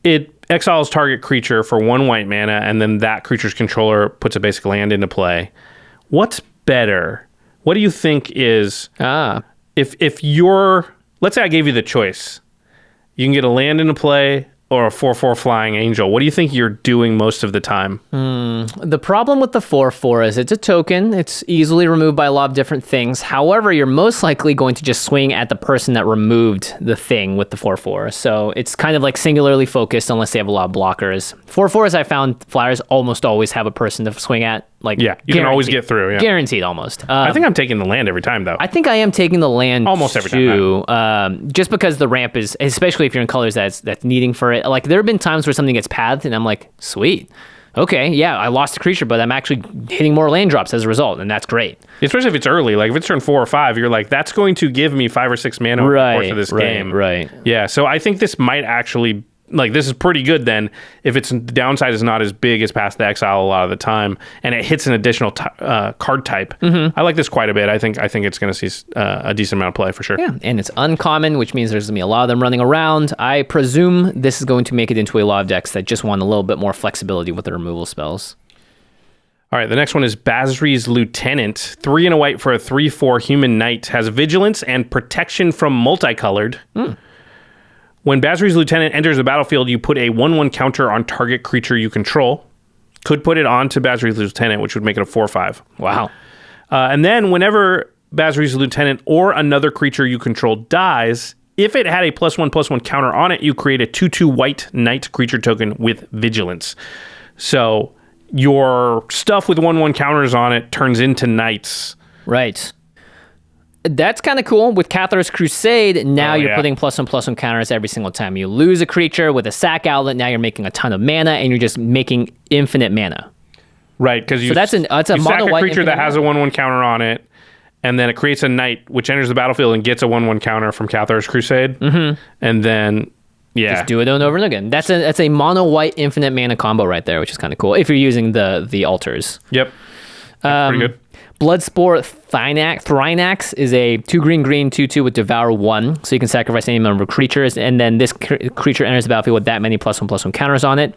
it exiles target creature for 1 white mana, and then that creature's controller puts a basic land into play. What's better? What do you think is... If you're... Let's say I gave you the choice. You can get a land into play or a 4/4 flying angel. What do you think you're doing most of the time? The problem with the 4/4 is it's a token. It's easily removed by a lot of different things. However, you're most likely going to just swing at the person that removed the thing with the 4/4. So it's kind of like singularly focused unless they have a lot of blockers. 4/4s, I found flyers almost always have a person to swing at. Like, you can always get through. Guaranteed, almost. I think I'm taking the land every time, though. I think I am taking the land almost every time. Just because the ramp is, especially if you're in colors that's needing for it. Like, there have been times where something gets pathed, and I'm like, sweet. Okay, yeah, I lost a creature, but I'm actually hitting more land drops as a result, and that's great. Especially if it's early. Like, if it's turn 4 or 5, you're like, that's going to give me 5 or 6 mana over the course of this game. Right. Yeah, so I think this might actually... Like, this is pretty good then if its downside is not as big as Path to Exile a lot of the time, and it hits an additional card type. I like this quite a bit. I think it's going to see a decent amount of play for sure. Yeah, and it's uncommon, which means there's going to be a lot of them running around. I presume this is going to make it into a lot of decks that just want a little bit more flexibility with the removal spells. All right, the next one is Basri's Lieutenant. 3 and a white for a 3/4 human knight. Has vigilance and protection from multicolored. When Basri's Lieutenant enters the battlefield, you put a 1/1 counter on target creature you control. Could put it onto Basri's Lieutenant, which would make it a 4/5. Wow. And then whenever Basri's Lieutenant or another creature you control dies, if it had a +1/+1 counter on it, you create a 2/2 white knight creature token with vigilance. So your stuff with 1/1 counters on it turns into knights. Right. That's kind of cool. With Cathar's Crusade, now you're putting +1/+1 counters every single time you lose a creature. With a sack outlet, now you're making a ton of mana, and you're just making infinite mana. Right, because you that's a sack a creature that has a 1/1 counter on it, and then it creates a knight, which enters the battlefield and gets a 1/1 counter from Cathar's Crusade. And then, just do it over and again. That's a mono white infinite mana combo right there, which is kind of cool if you're using the altars. Yep, that's pretty good. Bloodsport Thrinax is a 2/3 2/2 with Devour 1, so you can sacrifice any number of creatures, and then this creature enters the battlefield with that many +1/+1 counters on it.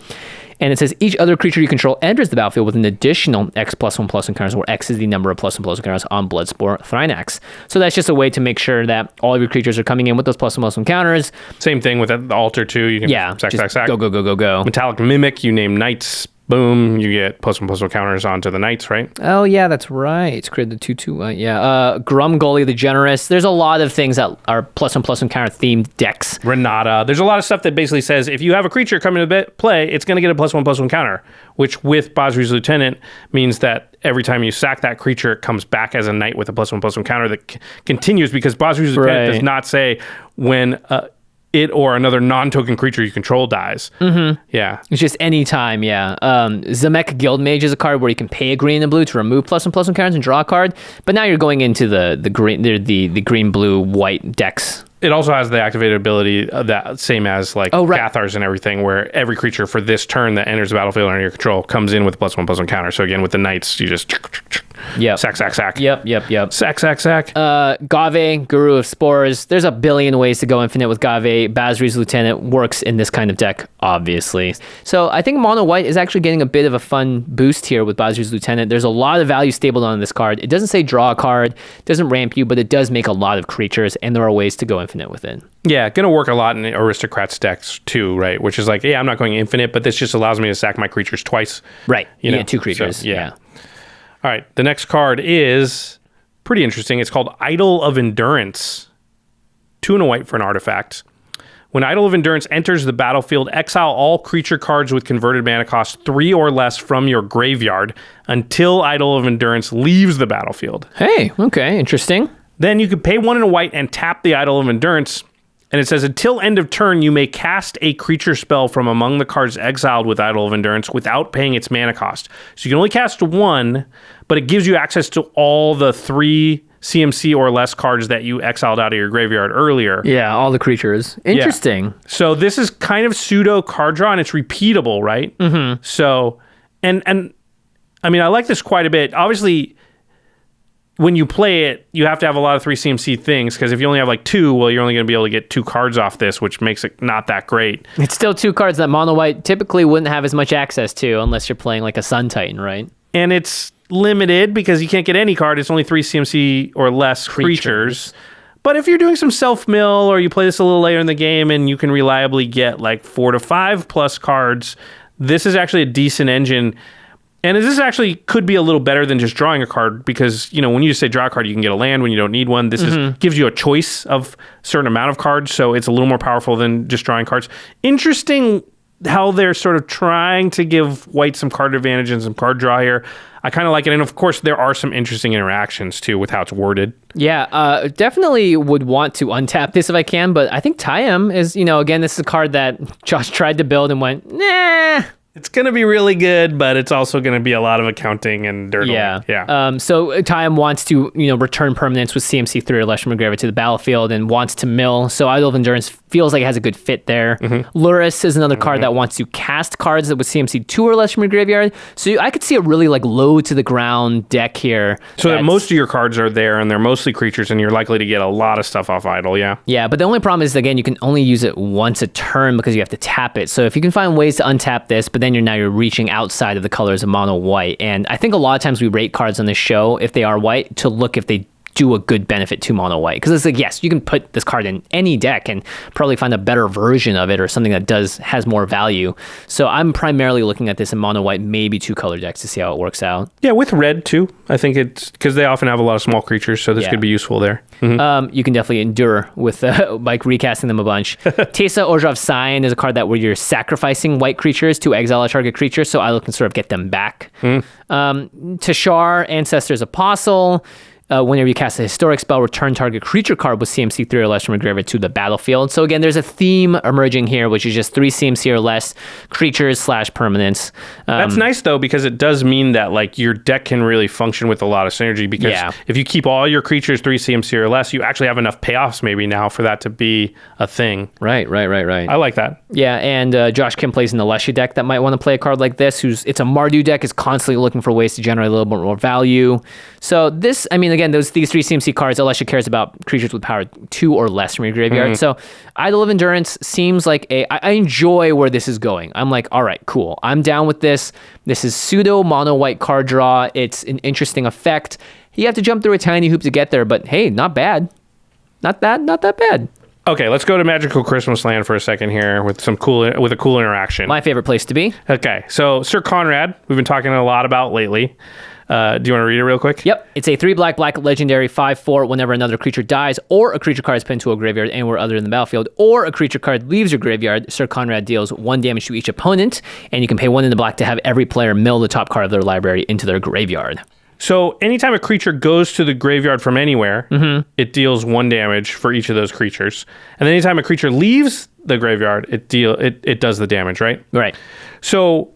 And it says each other creature you control enters the battlefield with an additional X +1/+1 counters, where X is the number of +1/+1 counters on Bloodsport Thrinax. So that's just a way to make sure that all of your creatures are coming in with those +1/+1 counters. Same thing with the altar too. You can sack. Go. Metallic Mimic, you name knights. Boom, you get +1/+1 counters onto the knights, right? Oh, yeah, that's right. It's created the 2/2. Grumgully the Generous. There's a lot of things that are +1/+1 counter themed decks. Renata. There's a lot of stuff that basically says if you have a creature coming to play, it's going to get a +1/+1 counter, which with Basri's Lieutenant means that every time you sack that creature, it comes back as a knight with a +1/+1 counter that continues, because Basri's Lieutenant does not say when... it or another non-token creature you control dies. Yeah. It's just any time, Zemek Guildmage is a card where you can pay a green and blue to remove +1/+1 counters and draw a card, but now you're going into the green, blue, white decks. It also has the activated ability that same as like Cathar's and everything, where every creature for this turn that enters the battlefield under your control comes in with a +1/+1 counter. So again, with the knights, you just sack. Yep. Sack. Gave, Guru of Spores. There's a billion ways to go infinite with Gave. Basri's Lieutenant works in this kind of deck, obviously. So I think mono white is actually getting a bit of a fun boost here with Basri's Lieutenant. There's a lot of value stabled on this card. It doesn't say draw a card, doesn't ramp you, but it does make a lot of creatures, and there are ways to go infinite with it. Yeah, going to work a lot in Aristocrats decks too, right? Which is like, I'm not going infinite, but this just allows me to sack my creatures twice. Right. You get 2 creatures. So, yeah. All right. The next card is pretty interesting. It's called Idol of Endurance. 2 and a white for an artifact. When Idol of Endurance enters the battlefield, exile all creature cards with converted mana cost 3 or less from your graveyard until Idol of Endurance leaves the battlefield. Hey, okay, interesting. Then you could pay 1 and a white and tap the Idol of Endurance, And it says, until end of turn, you may cast a creature spell from among the cards exiled with Idol of Endurance without paying its mana cost. So you can only cast one, but it gives you access to all the 3 CMC or less cards that you exiled out of your graveyard earlier. Yeah, all the creatures. Interesting. Yeah. So this is kind of pseudo card draw, and it's repeatable, right? Mm-hmm. So, and I mean, I like this quite a bit. Obviously, when you play it, you have to have a lot of 3 CMC things, because if you only have like 2, well, you're only going to be able to get 2 cards off this, which makes it not that great. It's still 2 cards that mono white typically wouldn't have as much access to unless you're playing like a Sun Titan, right? And it's limited because you can't get any card. It's only 3 CMC or less creatures. But if you're doing some self-mill, or you play this a little later in the game and you can reliably get like 4 to 5 plus cards, this is actually a decent engine. And this actually could be a little better than just drawing a card, because, you know, when you just say draw a card, you can get a land when you don't need one. This gives you a choice of a certain amount of cards, so it's a little more powerful than just drawing cards. Interesting how they're sort of trying to give white some card advantage and some card draw here. I kind of like it. And of course, there are some interesting interactions too with how it's worded. Yeah, definitely would want to untap this if I can, but I think Tayam is, you know, again, this is a card that Josh tried to build and went, nah. It's going to be really good, but it's also going to be a lot of accounting and dirt. Yeah. Yeah. So Tayam wants to, you know, return permanents with CMC 3 or less from your graveyard to the battlefield and wants to mill. So Idol of Endurance feels like it has a good fit there. Luris is another card that wants to cast cards that with CMC 2 or less from your graveyard. So I could see a really like low to the ground deck here. So that most of your cards are there and they're mostly creatures, and you're likely to get a lot of stuff off Idol. Yeah. Yeah, but the only problem is, again, you can only use it once a turn because you have to tap it. So if you can find ways to untap this, but then you're reaching outside of the colors of mono white. And I think a lot of times we rate cards on this show, if they are white, to look if they do a good benefit to mono white, because it's like, yes, you can put this card in any deck and probably find a better version of it or something that has more value. So I'm primarily looking at this in mono white, maybe 2 color decks to see how it works out. Yeah, with red too. I think it's because they often have a lot of small creatures, so this could be useful there. You can definitely endure with like recasting them a bunch. Tesa Orja of Scion is a card that where you're sacrificing white creatures to exile a target creature, so I can sort of get them back. Tashar, Ancestor's Apostle. Whenever you cast a historic spell, return target creature card with CMC 3 or less from your graveyard to the battlefield. So again, there's a theme emerging here, which is just 3 CMC or less creatures / permanents. That's nice though, because it does mean that like your deck can really function with a lot of synergy, because if you keep all your creatures 3 CMC or less, you actually have enough payoffs maybe now for that to be a thing. Right. I like that. Yeah, and Josh Kim plays in the Leshy deck that might want to play a card like this, it's a Mardu deck, is constantly looking for ways to generate a little bit more value. So this, I mean, again, these 3 CMC cards, Alessia cares about creatures with power 2 or less from your graveyard. So Idol of Endurance seems like I enjoy where this is going. I'm like, all right, cool. I'm down with this. This is pseudo mono white card draw. It's an interesting effect. You have to jump through a tiny hoop to get there, but hey, not bad. Not that bad. Okay, let's go to Magical Christmas Land for a second here with a cool interaction. My favorite place to be. Okay, so Sir Conrad, we've been talking a lot about lately. Do you want to read it real quick? Yep. It's a 3/black legendary 5/4. Whenever another creature dies, or a creature card is pinned to a graveyard anywhere other than the battlefield, or a creature card leaves your graveyard, Sir Conrad deals 1 damage to each opponent, and you can pay 1 in the black to have every player mill the top card of their library into their graveyard. So anytime a creature goes to the graveyard from anywhere, it deals 1 damage for each of those creatures. And then anytime a creature leaves the graveyard, it does the damage, right? Right. So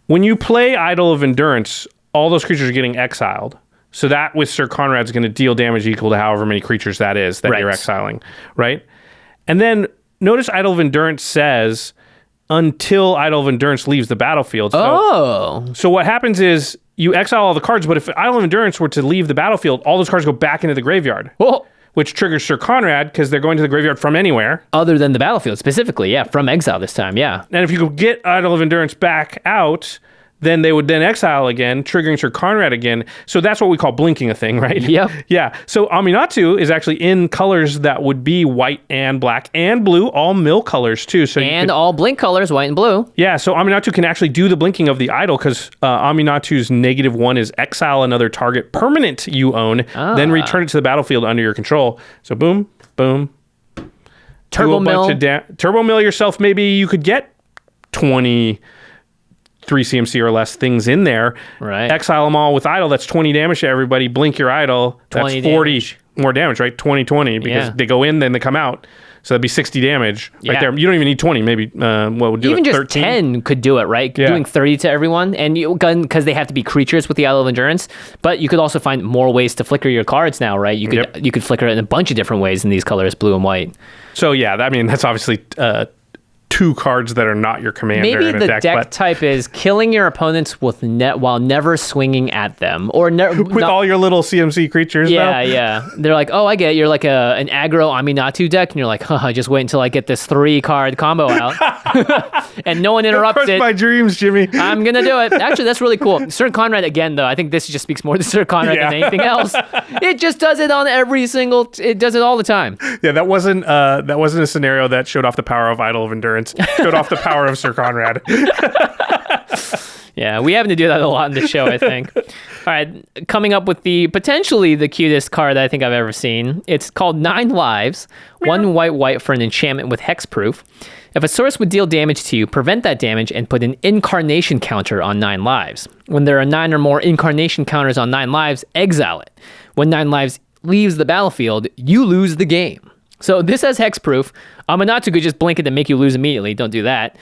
when you play Idol of Endurance, all those creatures are getting exiled. So that with Sir Conrad's going to deal damage equal to however many creatures that is that you're exiling, right? And then notice Idol of Endurance says until Idol of Endurance leaves the battlefield. So what happens is you exile all the cards, but if Idol of Endurance were to leave the battlefield, all those cards go back into the graveyard. Oh. Which triggers Sir Conrad because they're going to the graveyard from anywhere. Other than the battlefield, specifically, yeah, from exile this time, yeah. And if you could get Idol of Endurance back out, then they would then exile again, triggering Sir Conrad again. So that's what we call blinking a thing, right? Yep. Yeah. So Aminatu is actually in colors that would be white and black and blue, all mill colors too. So all blink colors, white and blue. Yeah. So Aminatu can actually do the blinking of the idol because Aminatu's -1 is exile another target permanent you own, then return it to the battlefield under your control. So boom, boom. Turbo mill. Turbo mill yourself. Maybe you could get 20 3 CMC or less things in there. Right. Exile them all with idol. That's 20 damage to everybody. Blink your idol. That's 40 more damage, right? 20, because they go in, then they come out. So that'd be 60 damage right Yeah. there. You don't even need 20. Maybe what would do Even it? just 13? 10 could do it, right? Yeah. Doing 30 to everyone, and because they have to be creatures with the Idol of Endurance. But you could also find more ways to flicker your cards now, right? You could flicker it in a bunch of different ways in these colors, blue and white. So yeah, I mean that's obviously 2 cards that are not your commander Maybe in a the deck, deck but type is killing your opponents with while never swinging at them, or with all your little CMC creatures. Yeah, though. yeah. They're like, oh, I get it. You're like an aggro Aminatu deck, and you're like, just wait until I get this 3-card combo out, and no one interrupts Crush it. my dreams, Jimmy. I'm gonna do it. Actually, that's really cool. Sir Conrad again, though. I think this just speaks more to Sir Conrad than anything else. It just does it on every single. It does it all the time. Yeah, that wasn't a scenario that showed off the power of Idol of Endurance. Showed off the power of Sir Conrad. Yeah, we happen to do that a lot in the show, I think. All right, coming up with potentially the cutest card I think I've ever seen. It's called 9 Lives, 1 white for an enchantment with hexproof. If a source would deal damage to you, prevent that damage and put an incarnation counter on 9 lives. When there are 9 or more incarnation counters on 9 lives, exile it. When 9 lives leaves the battlefield, you lose the game. So this has hexproof. Aminatu could just blink it and make you lose immediately. Don't do that.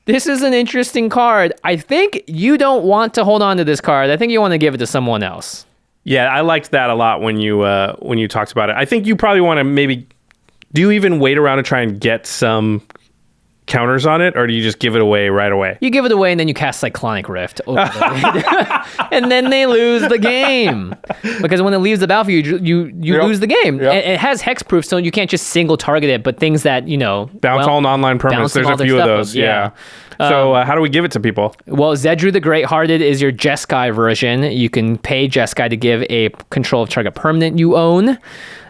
This is an interesting card. I think you don't want to hold on to this card. I think you want to give it to someone else. Yeah, I liked that a lot when you talked about it. I think you probably want to maybe. Do you even wait around to try and get some counters on it, or do you just give it away right away? You give it away and then you cast Cyclonic Rift over and then they lose the game because when it leaves the battlefield, you lose the game. Yep. It has hexproof, so you can't just single target it. But things that bounce all non-online permanents. There's a few of those. Yeah. So how do we give it to people? Well, Zedru the Great-Hearted is your Jeskai version. You can pay Jeskai to give a control of target permanent you own.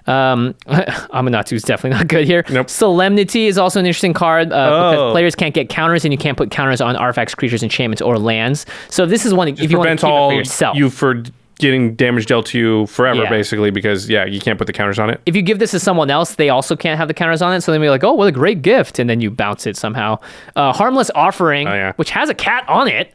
Aminatu is definitely not good here. Nope. Solemnity is also an interesting card because players can't get counters, and you can't put counters on artifacts, creatures, enchantments, or lands. So this is one if you want to keep it for yourself. You for getting damage dealt to you forever, basically, because you can't put the counters on it. If you give this to someone else, they also can't have the counters on it. So they'll be like, oh, what a great gift, and then you bounce it somehow. Harmless Offering, which has a cat on it.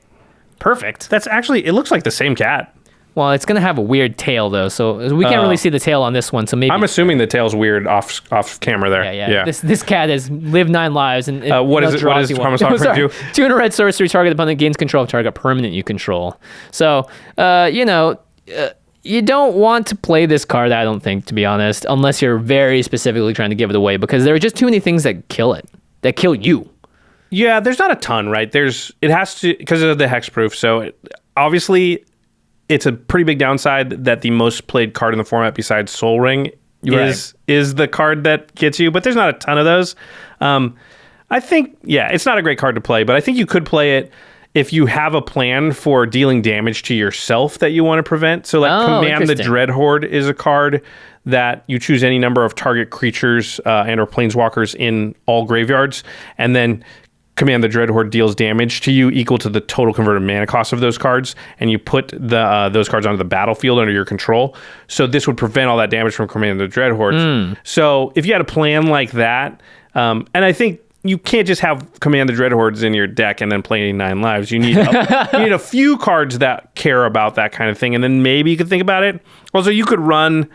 Perfect. That's actually, it looks like the same cat. Well, it's going to have a weird tail, though, so we can't really see the tail on this one. So maybe I'm assuming the tail's weird off camera there. Yeah. This cat has lived 9 lives. And what does Harmless Offering do? 2 in a red sorcery, target opponent gains control of target permanent you control. So, you don't want to play this card, I don't think, to be honest, unless you're very specifically trying to give it away, because there are just too many things that kill it, that kill you. Yeah, there's not a ton, right? It has to, because of the hexproof. So obviously, it's a pretty big downside that the most played card in the format besides Soul Ring is the card that gets you, but there's not a ton of those. I think, it's not a great card to play, but I think you could play it if you have a plan for dealing damage to yourself that you want to prevent. So Command the Dreadhorde is a card that you choose any number of target creatures and or planeswalkers in all graveyards, and then Command the Dreadhorde deals damage to you equal to the total converted mana cost of those cards, and you put those cards onto the battlefield under your control. So this would prevent all that damage from Command the Dreadhorde. So if you had a plan like that, and I think you can't just have Command the Dreadhordes in your deck and then play 9 lives. You need a few cards that care about that kind of thing, and then maybe you could think about it. Also, you could run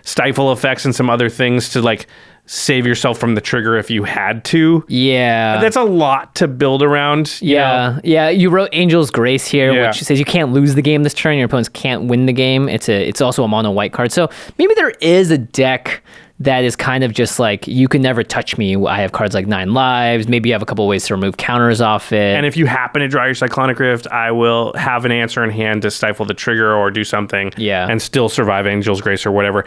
Stifle effects and some other things to save yourself from the trigger if you had to. Yeah. That's a lot to build around. You know? Yeah. You wrote Angel's Grace here, which says you can't lose the game this turn. Your opponents can't win the game. It's also a mono white card. So maybe there is a deck that is kind of just you can never touch me. I have cards like 9 lives. Maybe you have a couple ways to remove counters off it. And if you happen to draw your Cyclonic Rift, I will have an answer in hand to stifle the trigger or do something and still survive Angel's Grace or whatever.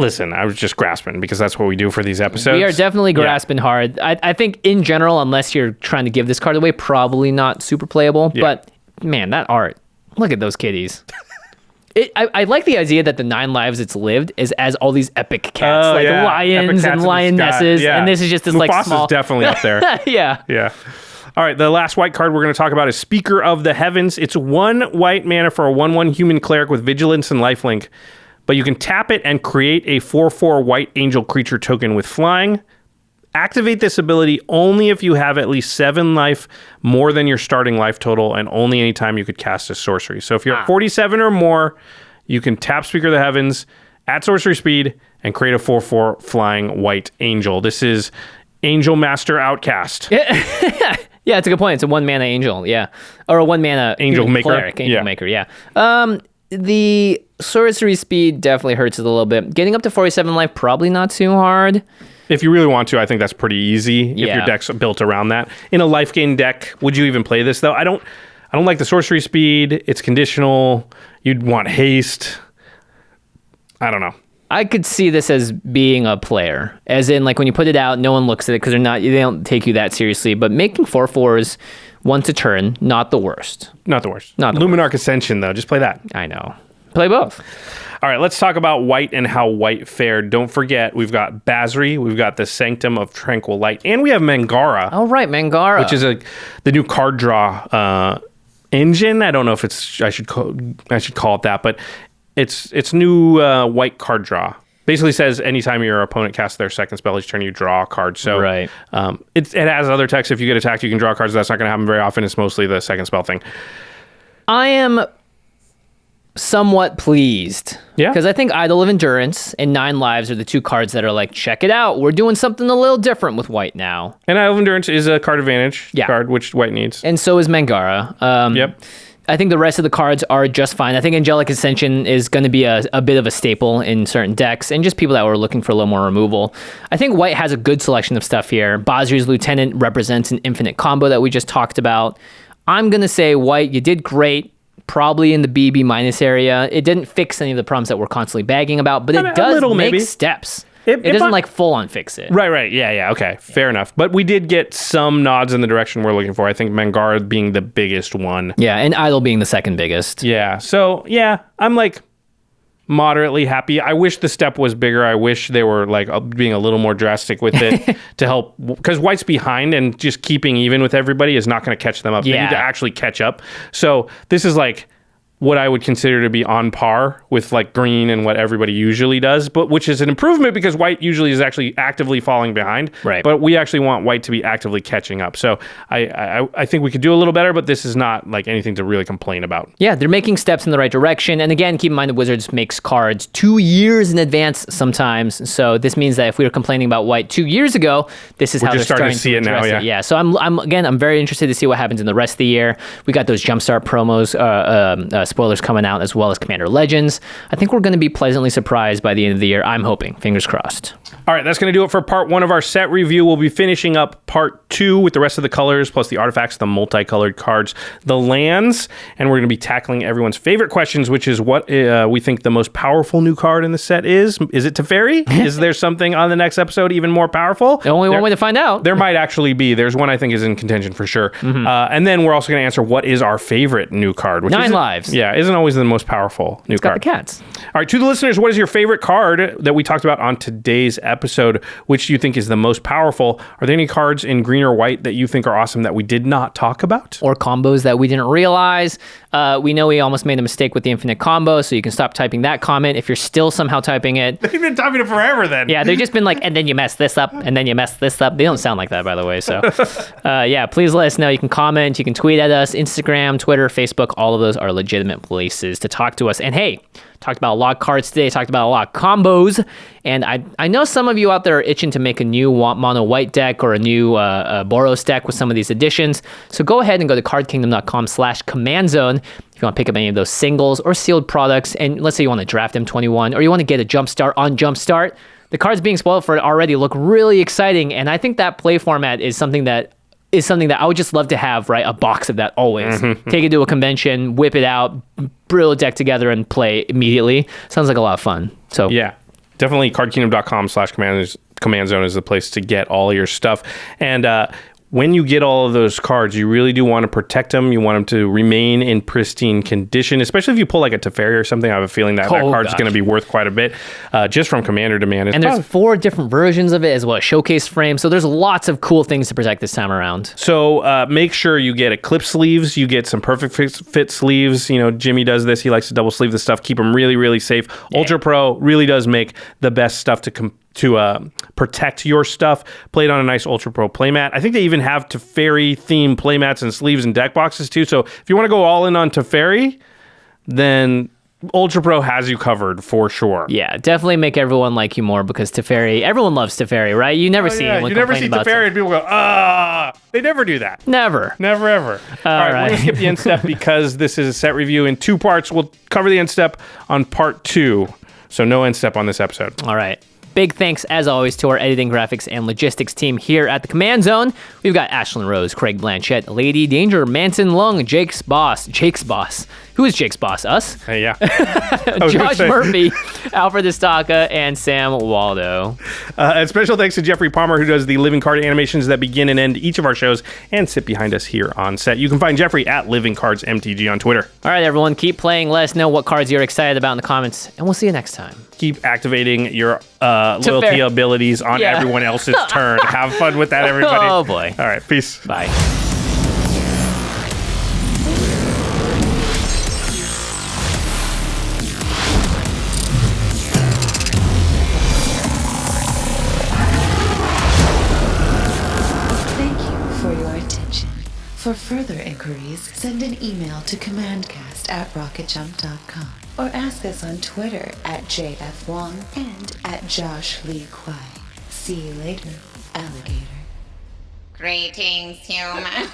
Listen, I was just grasping because that's what we do for these episodes. We are definitely grasping hard. I think in general, unless you're trying to give this card away, probably not super playable. Yeah. But man, that art, look at those kitties. I like the idea that the 9 lives it's lived is as all these epic cats, lions and lionesses, and this is just this Mufasa small. Is definitely up there. Yeah. All right, the last white card we're going to talk about is Speaker of the Heavens. It's 1 white mana for a 1/1 human cleric with vigilance and lifelink, but you can tap it and create a 4/4 white angel creature token with flying. Activate this ability only if you have at least 7 life more than your starting life total, and only anytime you could cast a sorcery. So if you're at 47 or more, you can tap Speaker of the Heavens at sorcery speed and create a 4/4 flying white angel. This is Angel Master Outcast. Yeah, it's a good point. It's a 1-mana angel, yeah. Or a 1-mana Angel Maker. Cleric, angel maker, yeah. The sorcery speed definitely hurts it a little bit. Getting up to 47 life, probably not too hard. If you really want to, I think that's pretty easy if your deck's built around that. In a life gain deck, would you even play this though? I don't like the sorcery speed. It's conditional. You'd want haste. I don't know. I could see this as being a player, as in like when you put it out, no one looks at it because they don't take you that seriously. But making 4/4s once a turn, not the worst. Not the worst. Not the Luminarch Ascension though, just play that. I know. Play both. All right, let's talk about white and how white fared. Don't forget, we've got Basri, we've got the Sanctum of Tranquil Light, and we have Mangara. Oh right, Mangara, which is the new card draw engine. I don't know if I should call it that, but it's new white card draw. Basically says anytime your opponent casts their second spell each turn, you draw a card. So right. It has other text. If you get attacked, you can draw cards. That's not going to happen very often. It's mostly the second spell thing. I am somewhat pleased. Yeah. Because I think Idol of Endurance and 9 Lives are the two cards that are like, check it out. We're doing something a little different with white now. And Idol of Endurance is a card advantage card, which white needs. And so is Mangara. Yep. I think the rest of the cards are just fine. I think Angelic Ascension is going to be a bit of a staple in certain decks and just people that were looking for a little more removal. I think white has a good selection of stuff here. Basri's Lieutenant represents an infinite combo that we just talked about. I'm going to say white, you did great. Probably in the BB minus area. It didn't fix any of the problems that we're constantly bagging about, but it does make steps. It doesn't like full on fix it. Right. Yeah. Okay. Fair enough. But we did get some nods in the direction we're looking for. I think Mangara being the biggest one. Yeah, and Idol being the second biggest. Yeah. So, yeah, I'm like moderately happy. I wish the step was bigger. I wish they were like being a little more drastic with it to help, because white's behind and just keeping even with everybody is not going to catch them up. They need to actually catch up. So this is like what I would consider to be on par with like green and what everybody usually does, but which is an improvement because white usually is actually actively falling behind. Right. But we actually want white to be actively catching up. So I think we could do a little better, but this is not like anything to really complain about. Yeah, they're making steps in the right direction. And again, keep in mind the Wizards makes cards 2 years in advance sometimes. So this means that if we were complaining about white 2 years ago, this is how they're starting to see it now. Yeah. So I'm very interested to see what happens in the rest of the year. We got those Jumpstart promos, spoilers coming out, as well as Commander Legends. I think we're going to be pleasantly surprised by the end of the year. I'm hoping. Fingers crossed. All right, that's going to do it for part 1 of our set review. We'll be finishing up part 2 with the rest of the colors, plus the artifacts, the multicolored cards, the lands, and we're going to be tackling everyone's favorite questions, which is what we think the most powerful new card in the set is. Is it Teferi? Is there something on the next episode even more powerful? Only one way to find out. There might actually be. There's one I think is in contention for sure. Mm-hmm. And then we're also going to answer what is our favorite new card. Which 9 Lives. Yeah, isn't always the most powerful new card. It's got the cats. All right, to the listeners, what is your favorite card that we talked about on today's episode? Which do you think is the most powerful? Are there any cards in green or white that you think are awesome that we did not talk about? Or combos that we didn't realize? We know we almost made a mistake with the infinite combo, so you can stop typing that comment if you're still somehow typing it. They've been typing it forever then. Yeah, they've just been like, and then you mess this up, and then you mess this up. They don't sound like that, by the way. So, yeah, please let us know. You can comment, you can tweet at us, Instagram, Twitter, Facebook. All of those are legitimate places to talk to us. And hey, talked about a lot of cards today, talked about a lot of combos, and I know some of you out there are itching to make a new mono white deck or a new Boros deck with some of these additions. So go ahead and go to cardkingdom.com/commandzone if you want to pick up any of those singles or sealed products. And let's say you want to draft M21 or you want to get a Jumpstart on Jumpstart. The cards being spoiled for it already look really exciting, and I think that play format is something that I would just love to have, right? A box of that always. Mm-hmm. Take it to a convention, whip it out, brill a deck together, and play immediately. Sounds like a lot of fun. So yeah, definitely cardkingdom.com/commandzone is the place to get all your stuff. And when you get all of those cards, you really do want to protect them. You want them to remain in pristine condition, especially if you pull like a Teferi or something. I have a feeling that card's going to be worth quite a bit just from Commander demand. And there's 4 different versions of it as well, a showcase frame. So there's lots of cool things to protect this time around. So make sure you get clip sleeves. You get some perfect fit sleeves. You know, Jimmy does this. He likes to double sleeve the stuff, keep them really, really safe. Yeah. UltraPro really does make the best stuff to protect your stuff. Played on a nice UltraPro playmat. I think they even have Teferi themed playmats and sleeves and deck boxes too. So if you want to go all in on Teferi, then UltraPro has you covered for sure. Yeah, definitely make everyone like you more because Teferi, everyone loves Teferi, right? You never see anyone You never complain see about Teferi and people go, they never do that. Never. Never, ever. All right, we're going to skip the end step because this is a set review in 2 parts. We'll cover the end step on part 2. So no end step on this episode. All right. Big thanks, as always, to our editing, graphics, and logistics team here at the Command Zone. We've got Ashlyn Rose, Craig Blanchett, Lady Danger, Manson Lung, Jake's Boss. Who is Jake's Boss? Us? Hey, yeah. Josh Murphy, Alfred Estaka, and Sam Waldo. And special thanks to Geoffrey Palmer, who does the living card animations that begin and end each of our shows and sit behind us here on set. You can find Geoffrey at Living Cards MTG on Twitter. All right, everyone, keep playing. Let us know what cards you're excited about in the comments, and we'll see you next time. Keep activating your loyalty abilities on everyone else's turn. Have fun with that, everybody. Oh, boy. All right, peace. Bye. Thank you for your attention. For further inquiries, send an email to commandcast@rocketjump.com or ask us on Twitter @JFWong and @JoshLeeQuai. See you later, alligator. Greetings, humans.